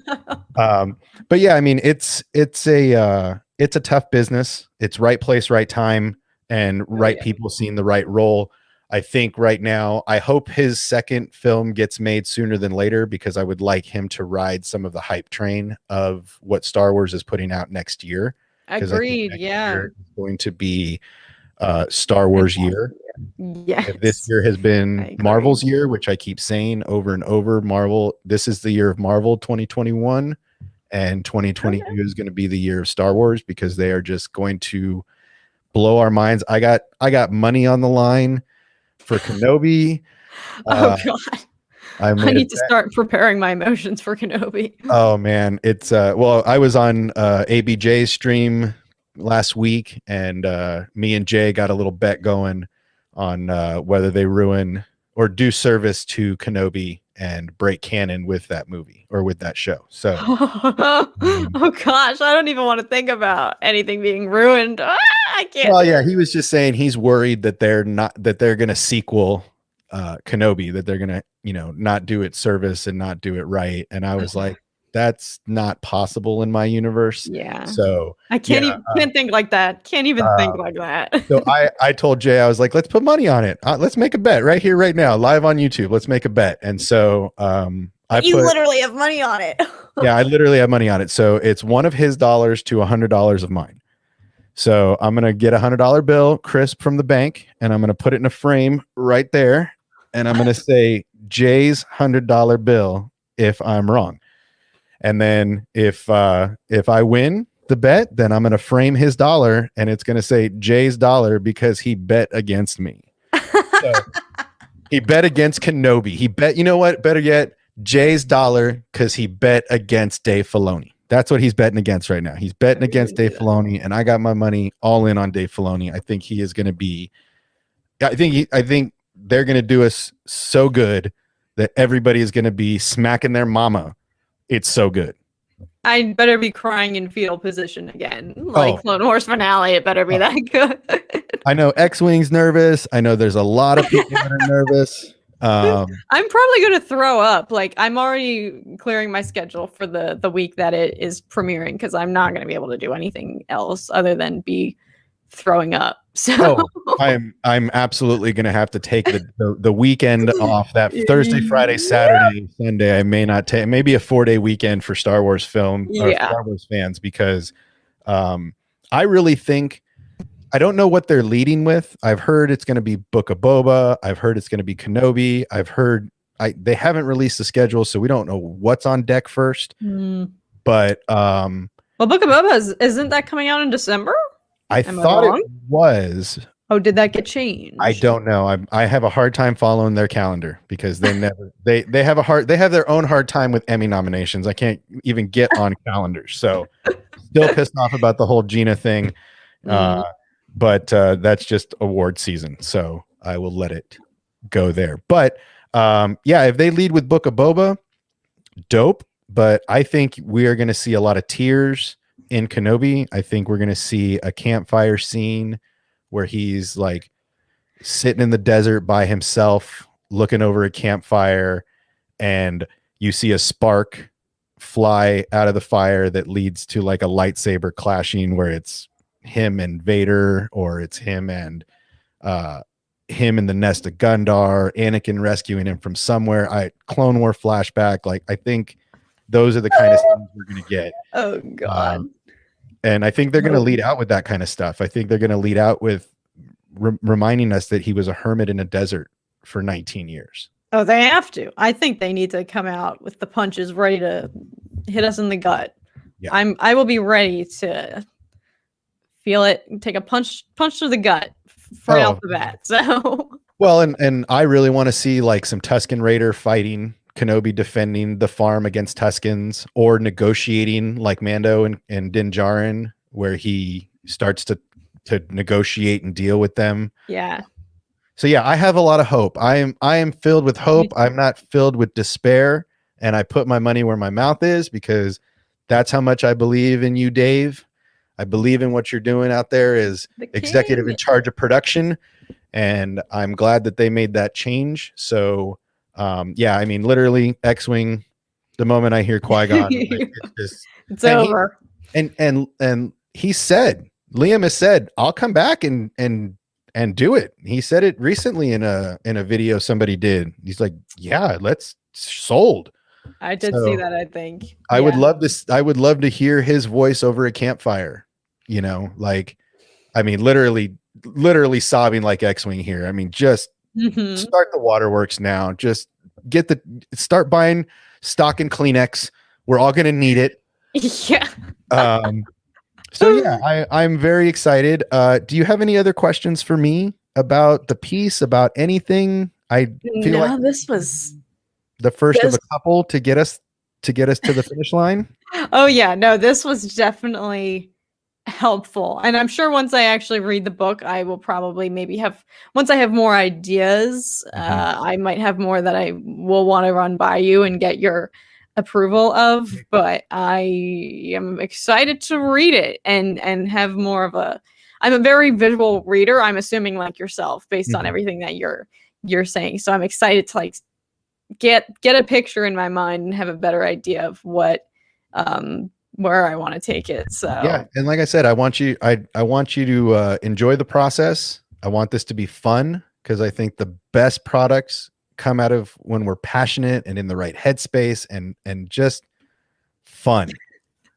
but yeah, I mean, it's a tough business. It's right place, right time, and right people seeing the right role. I think right now, I hope his second film gets made sooner than later, because I would like him to ride some of the hype train of what Star Wars is putting out next year. Agreed. Yeah. It's going to be Star Wars year. Yes. If this year has been Marvel's year, which I keep saying over and over, this is the year of Marvel 2021, and 2022 is going to be the year of Star Wars, because they are just going to blow our minds. I got money on the line for Kenobi. Oh God. I need to start preparing my emotions for Kenobi. Oh man, it's well, I was on ABJ's stream last week, and me and Jay got a little bet going on whether they ruin or do service to Kenobi and break canon with that movie or with that show. So oh gosh, I don't even want to think about anything being ruined. I can't. Well, yeah, he was just saying he's worried that they're going to sequel Kenobi, that they're going to, not do it service and not do it right. And I was like, that's not possible in my universe. Yeah. So I can't even think like that. Can't even think like that. So I told Jay, I was like, let's put money on it. Let's make a bet right here, right now, live on YouTube. Let's make a bet. And so you literally have money on it. Yeah, I literally have money on it. So it's one of his dollars to $100 of mine. So I'm going to get $100 bill crisp from the bank, and I'm going to put it in a frame right there. And I'm going to say Jay's $100 bill if I'm wrong. And then if I win the bet, then I'm going to frame his dollar, and it's going to say Jay's dollar because he bet against me. So he bet against Kenobi. He bet, you know what? Better yet, Jay's dollar because he bet against Dave Filoni. That's what he's betting against right now. He's betting against Dave Filoni, and I got my money all in on Dave Filoni. I think he is going to be. I think they're going to do us so good that everybody is going to be smacking their mama. It's so good. I better be crying in fetal position again, like Clone Wars finale. It better be that good. I know X-Wing's nervous. I know there's a lot of people that are nervous. I'm probably going to throw up. Like, I'm already clearing my schedule for the week that it is premiering, because I'm not going to be able to do anything else other than be throwing up. So I'm absolutely going to have to take the weekend off. That Thursday, Friday, Saturday, Sunday. I may not take, maybe a 4-day weekend for Star Wars film or Star Wars fans, because I really think, I don't know what they're leading with. I've heard it's going to be Book of Boba. I've heard it's going to be Kenobi. I've heard they haven't released the schedule, so we don't know what's on deck first. But well, Book of Boba isn't that coming out in December? I thought it was. Oh, did that get changed? I don't know. I have a hard time following their calendar, because they never they have their own hard time with Emmy nominations. I can't even get on calendars. So still pissed off about the whole Gina thing. But that's just award season, so I will let it go there. But yeah, if they lead with Book of Boba, dope. But I think we are going to see a lot of tears in Kenobi. I think we're going to see a campfire scene where he's like sitting in the desert by himself, looking over a campfire, and you see a spark fly out of the fire that leads to like a lightsaber clashing, where it's him and Vader, or it's him and him in the nest of Gundar, Anakin rescuing him from somewhere. Clone War flashback. Like, I think those are the kind of things we're going to get. Oh God. And I think they're going to lead out with that kind of stuff. I think they're going to lead out with reminding us that he was a hermit in a desert for 19 years. Oh, they have to. I think they need to come out with the punches ready to hit us in the gut. Yeah. I will be ready to feel it, take a punch to the gut right off the bat. So well, and I really want to see like some Tusken Raider fighting Kenobi, defending the farm against Tuskens, or negotiating like Mando and Din Djarin, where he starts to negotiate and deal with them. yeah. So yeah, I have a lot of hope. I am filled with hope. I'm not filled with despair, and I put my money where my mouth is, because that's how much I believe in you, Dave. I believe in what you're doing out there as executive in charge of production, and I'm glad that they made that change. So yeah, I mean, literally X-Wing, the moment I hear Qui-Gon, like, it's over. And he said, Liam has said, I'll come back and do it. He said it recently in a video somebody did. He's like, yeah, let's sold. I did see that, I think. I would love this. I would love to hear his voice over a campfire, you know, like, I mean, literally sobbing like X-Wing here. I mean, just start the waterworks now. Just start buying stock and Kleenex. We're all going to need it. Yeah. So yeah, I'm very excited. Do you have any other questions for me about the piece, about anything? I feel like this was the first of a couple to get us to the finish line. Oh yeah, no, this was definitely helpful. And I'm sure once I actually read the book, I will probably once I have more ideas, I might have more that I will want to run by you and get your approval of, but I am excited to read it and have more of I'm a very visual reader, I'm assuming, like yourself, based on everything that you're saying. So I'm excited to like get a picture in my mind and have a better idea of what where I want to take it. So yeah, and like I said, I want you to enjoy the process. I want this to be fun, because I think the best products come out of when we're passionate and in the right headspace and just fun.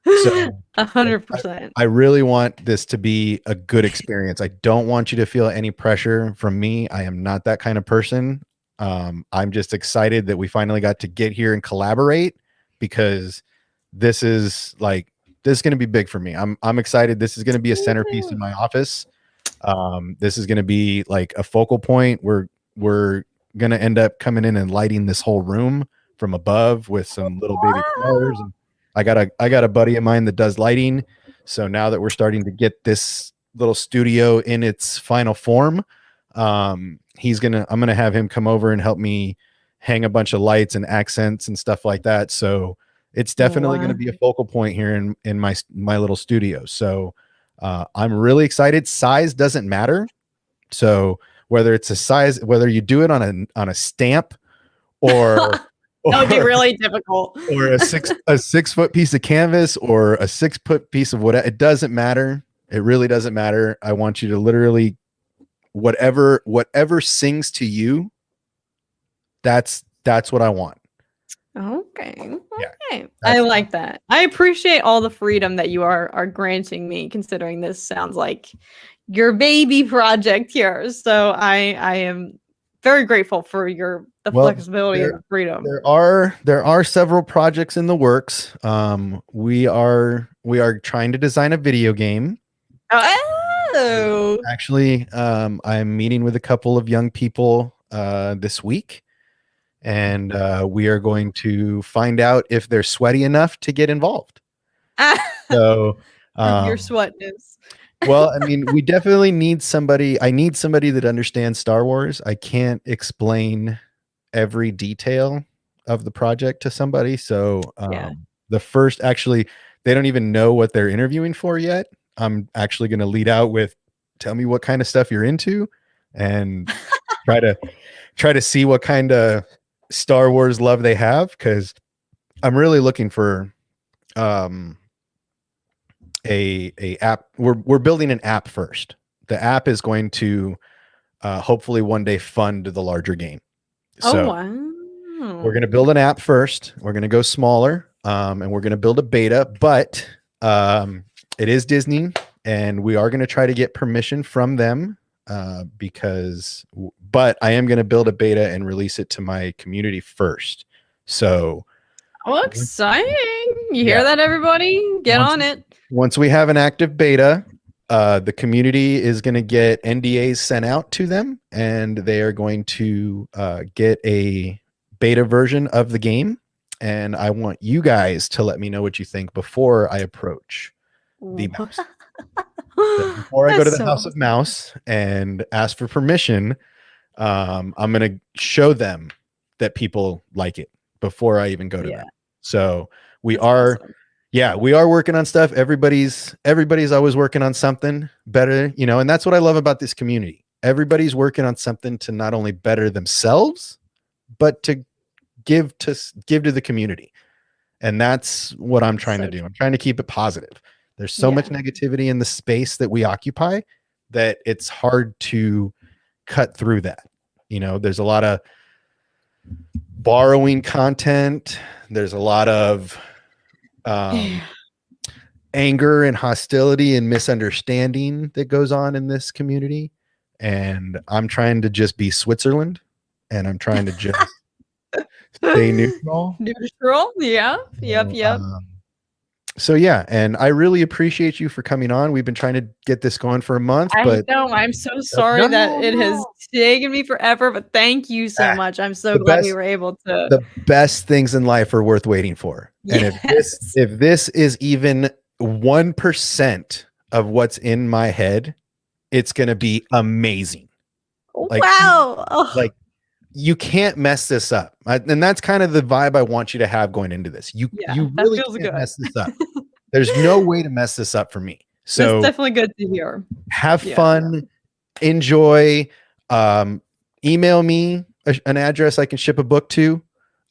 So 100%. I really want this to be a good experience. I don't want you to feel any pressure from me. I am not that kind of person. I'm just excited that we finally got to get here and collaborate, because this is going to be big for me. I'm excited. This is going to be a centerpiece in my office. This is going to be like a focal point. We're going to end up coming in and lighting this whole room from above with some little baby flowers. And I got a buddy of mine that does lighting. So now that we're starting to get this little studio in its final form, I'm going to have him come over and help me hang a bunch of lights and accents and stuff like that. So it's definitely going to be a focal point here in my little studio. So I'm really excited. Size doesn't matter. So whether it's a size, whether you do it on a stamp or that would be really difficult, or a 6 foot piece of canvas or a 6 foot piece of whatever, it doesn't matter. It really doesn't matter. I want you to literally whatever sings to you. That's what I want. Okay. Yeah, I like that. I appreciate all the freedom that you are granting me, considering this sounds like your baby project here. So I am very grateful for the flexibility and the freedom. There are several projects in the works. We are trying to design a video game. Oh, actually, I'm meeting with a couple of young people this week. And we are going to find out if they're sweaty enough to get involved. So your sweatness. Well, I mean, we definitely need somebody. I need somebody that understands Star Wars. I can't explain every detail of the project to somebody. So the first, actually, they don't even know what they're interviewing for yet. I'm actually going to lead out with, tell me what kind of stuff you're into, and try to see what kind of Star Wars love they have, because I'm really looking for a app. We're building an app first. The app is going to hopefully one day fund the larger game. So wow. We're going to build an app first. We're going to go smaller, and we're going to build a beta, but it is Disney, and we are going to try to get permission from them but I am going to build a beta and release it to my community first. So Oh, exciting. You Yeah. hear that, everybody? Get Once- on it. once we have an active beta, the community is going to get NDAs sent out to them, and they are going to get a beta version of the game. And I want you guys to let me know what you think before I approach the mouse. So before I go to the That's so House of Mouse and ask for permission, I'm going to show them that people like it before I even go to Yeah. them. So we That's are, awesome. yeah, we are working on stuff. Everybody's always working on something better, you know, and that's what I love about this community. Everybody's working on something to not only better themselves, but to give to the community. And that's what I'm trying to do. I'm trying to keep it positive. There's so much negativity in the space that we occupy that it's hard to cut through that. You know, there's a lot of borrowing content. There's a lot of anger and hostility and misunderstanding that goes on in this community. And I'm trying to just be Switzerland, and I'm trying to just stay neutral. Neutral? Yeah. Yep. So yeah, and I really appreciate you for coming on. We've been trying to get this going for a month, but I know. I'm so sorry that it has taken me forever, but thank you so much. I'm so glad we were able to. The best things in life are worth waiting for. And if this is even 1% of what's in my head, it's going to be amazing. Like, wow. Like, you can't mess this up. And that's kind of the vibe I want you to have going into this. You really can't mess this up. There's no way to mess this up for me. So it's definitely good to hear. Have fun, enjoy. Email me an address I can ship a book to.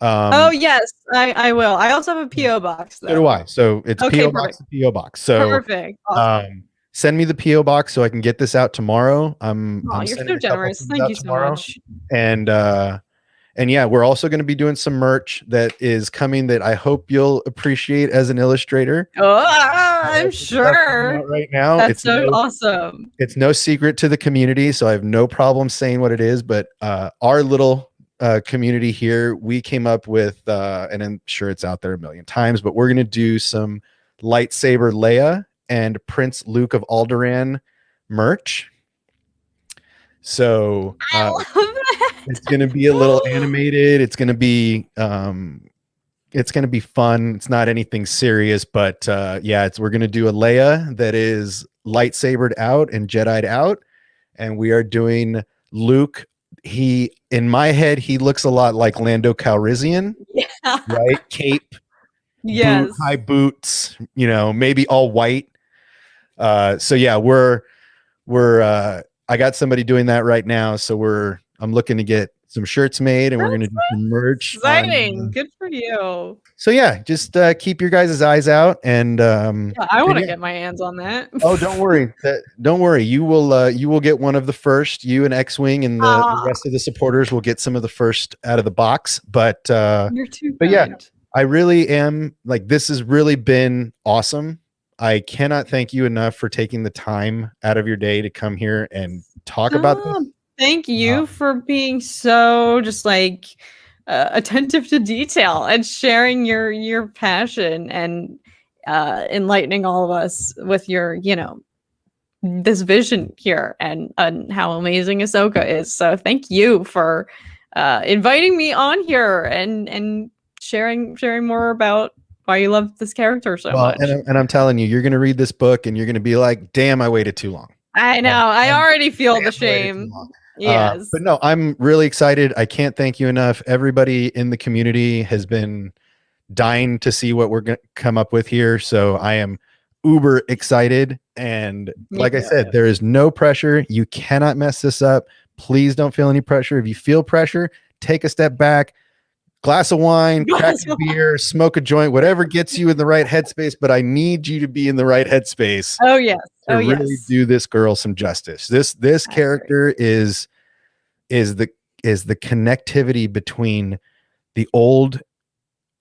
Oh yes, I will. I also have a PO box though. So do I. So it's PO box to PO box. So perfect. Awesome. Send me the PO box so I can get this out tomorrow. I'm you're so generous. Thank you so much. And yeah, we're also going to be doing some merch that is coming that I hope you'll appreciate as an illustrator. Oh, I'm sure. Right now, that's so awesome. It's no secret to the community, so I have no problem saying what it is. But our little community here, we came up with, and I'm sure it's out there a million times, but we're going to do some lightsaber Leia and Prince Luke of Alderaan merch. So I love that. It's going to be a little animated. It's going to be fun. It's not anything serious, but yeah, we're going to do a Leia that is lightsabered out and Jedi'd out, and we are doing Luke. In my head, he looks a lot like Lando Calrissian, right? Cape, high boots, you know, maybe all white. So yeah, I got somebody doing that right now. So I'm looking to get some shirts made, and we're going to do some merch. Exciting. Good for you. So yeah, just keep your guys' eyes out, and I want to get my hands on that. Oh, don't worry. Don't worry. You will get one of the first. You and X-Wing and the rest of the supporters will get some of the first out of the box. But you're too kind. Yeah, I really am, like, this has really been awesome. I cannot thank you enough for taking the time out of your day to come here and talk about this. Thank you for being so just like attentive to detail and sharing your passion and enlightening all of us with your, this vision here and how amazing Ahsoka is. So thank you for inviting me on here and sharing more about why you love this character so much. And I'm telling you, you're going to read this book and you're going to be like, damn, I waited too long. I know. I already feel the shame. Yes. But no, I'm really excited. I can't thank you enough. Everybody in the community has been dying to see what we're going to come up with here. So I am uber excited. And like I said, there is no pressure. You cannot mess this up. Please don't feel any pressure. If you feel pressure, take a step back. Glass of wine, crack a beer, smoke a joint, whatever gets you in the right headspace. But I need you to be in the right headspace. Oh yes, to really do this girl some justice. This character is the connectivity between the old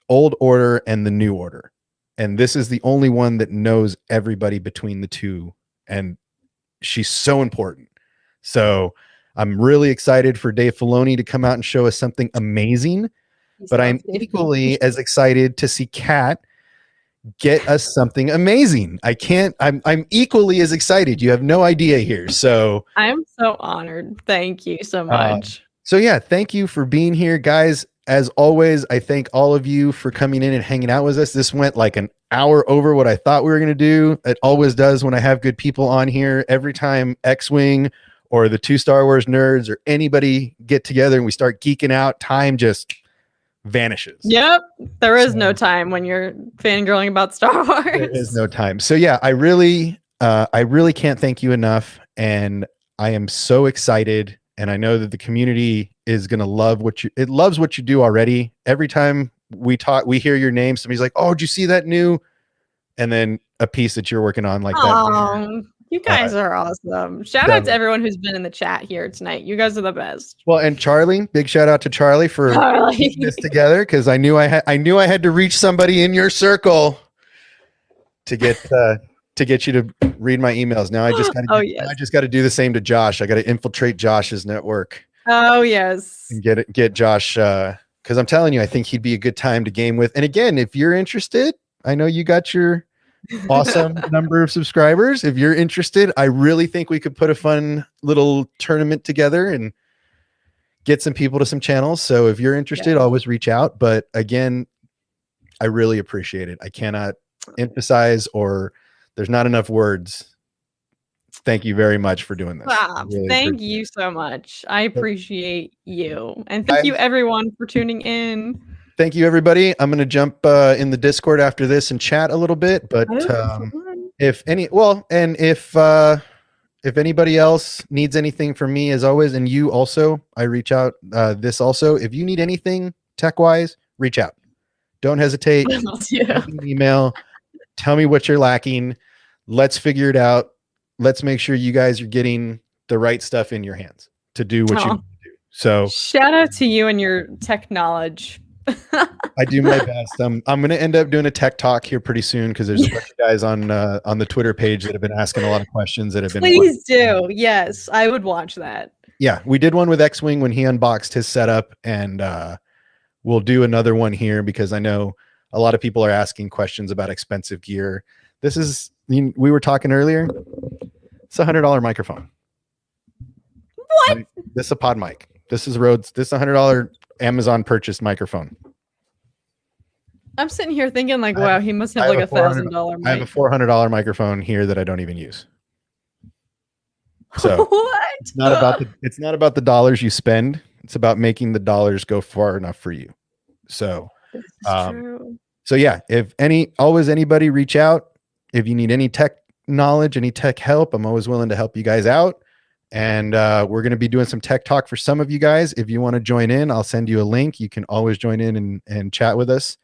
order and the new order, and this is the only one that knows everybody between the two, and she's so important. So I'm really excited for Dave Filoni to come out and show us something amazing. But I'm equally as excited to see Kat get us something amazing. I'm equally as excited. You have no idea here. So I'm so honored. Thank you so much. So yeah, thank you for being here, guys. As always, I thank all of you for coming in and hanging out with us. This went like an hour over what I thought we were going to do. It always does when I have good people on here. Every time X-Wing or the two Star Wars nerds or anybody get together and we start geeking out, time just vanishes. Yep. There is no time when you're fangirling about Star Wars. There is no time. So yeah, I really can't thank you enough. And I am so excited. And I know that the community is going to love it loves what you do already. Every time we talk, we hear your name. Somebody's like, oh, did you see that new? And then a piece that you're working on like that. You guys are awesome. Shout out to everyone who's been in the chat here tonight. You guys are the best. Well, and Charlie, big shout out to Charlie for putting this together, because I knew I had to reach somebody in your circle to get you to read my emails. Now I just got to do the same to Josh. I got to infiltrate Josh's network. Oh yes. And get Josh, because I'm telling you, I think he'd be a good time to game with. And again, if you're interested, I know you got your awesome number of subscribers. If you're interested, I really think we could put a fun little tournament together and get some people to some channels. So if you're interested, always reach out. But again, I really appreciate it. I cannot emphasize, or there's not enough words. Thank you very much for doing this. Really thank you so much. I appreciate you. And thank you everyone for tuning in. Thank you, everybody. I'm going to jump in the Discord after this and chat a little bit. But if anybody else needs anything from me, as always, and you also, I reach out this also. If you need anything tech-wise, reach out. Don't hesitate. Send me an email. Tell me what you're lacking. Let's figure it out. Let's make sure you guys are getting the right stuff in your hands to do what you need to do. So shout out to you and your tech knowledge. I do my best. I'm going to end up doing a tech talk here pretty soon, because there's a bunch of guys on the Twitter page that have been asking a lot of questions that have been. Please do. Yes, I would watch that. Yeah, we did one with X-Wing when he unboxed his setup, and we'll do another one here because I know a lot of people are asking questions about expensive gear. This is, we were talking earlier. It's $100 microphone. What? This is a pod mic. This is Rhodes. This is $100 Amazon purchased microphone. I'm sitting here thinking like, wow, he must have like $1,000 mic. I have a $400 microphone here that I don't even use. So what? It's not about the dollars you spend. It's about making the dollars go far enough for you. So, so yeah, if anybody reach out, if you need any tech knowledge, any tech help, I'm always willing to help you guys out. And we're going to be doing some tech talk for some of you guys. If you want to join in, I'll send you a link. You can always join in and chat with us.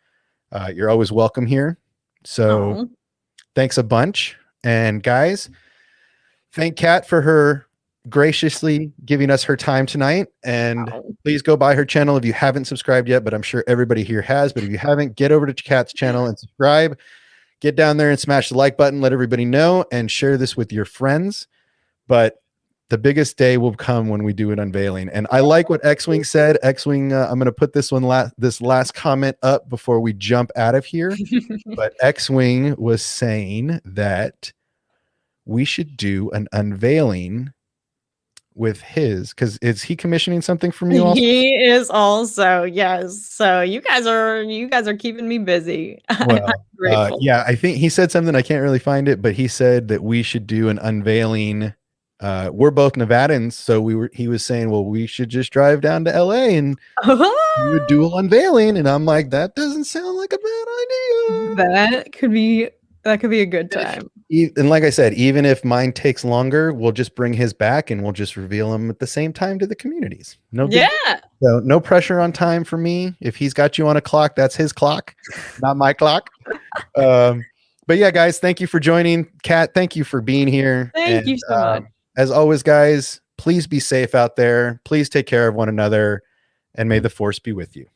You're always welcome here. So thanks a bunch. And guys, thank Kat for her graciously giving us her time tonight. And please go by her channel if you haven't subscribed yet, but I'm sure everybody here has. But if you haven't, get over to Kat's channel and subscribe. Get down there and smash the like button. Let everybody know and share this with your friends. But the biggest day will come when we do an unveiling. And I like what X-Wing said. X-Wing, I'm going to put this last comment up before we jump out of here. But X-Wing was saying that we should do an unveiling with his, because is he commissioning something from you also? He is also, yes. So you guys are keeping me busy. Well, yeah, I think he said something, I can't really find it, but he said that we should do an unveiling. We're both Nevadans, so he was saying, well, we should just drive down to LA and do a dual unveiling. And I'm like, that doesn't sound like a bad idea. That could be a good time. And like I said, even if mine takes longer, we'll just bring his back and we'll just reveal him at the same time to the communities. So no pressure on time for me. If he's got you on a clock, that's his clock, not my clock. But yeah, guys, thank you for joining. Kat, thank you for being here. Thank you so much. As always, guys, please be safe out there. Please take care of one another, and may the force be with you.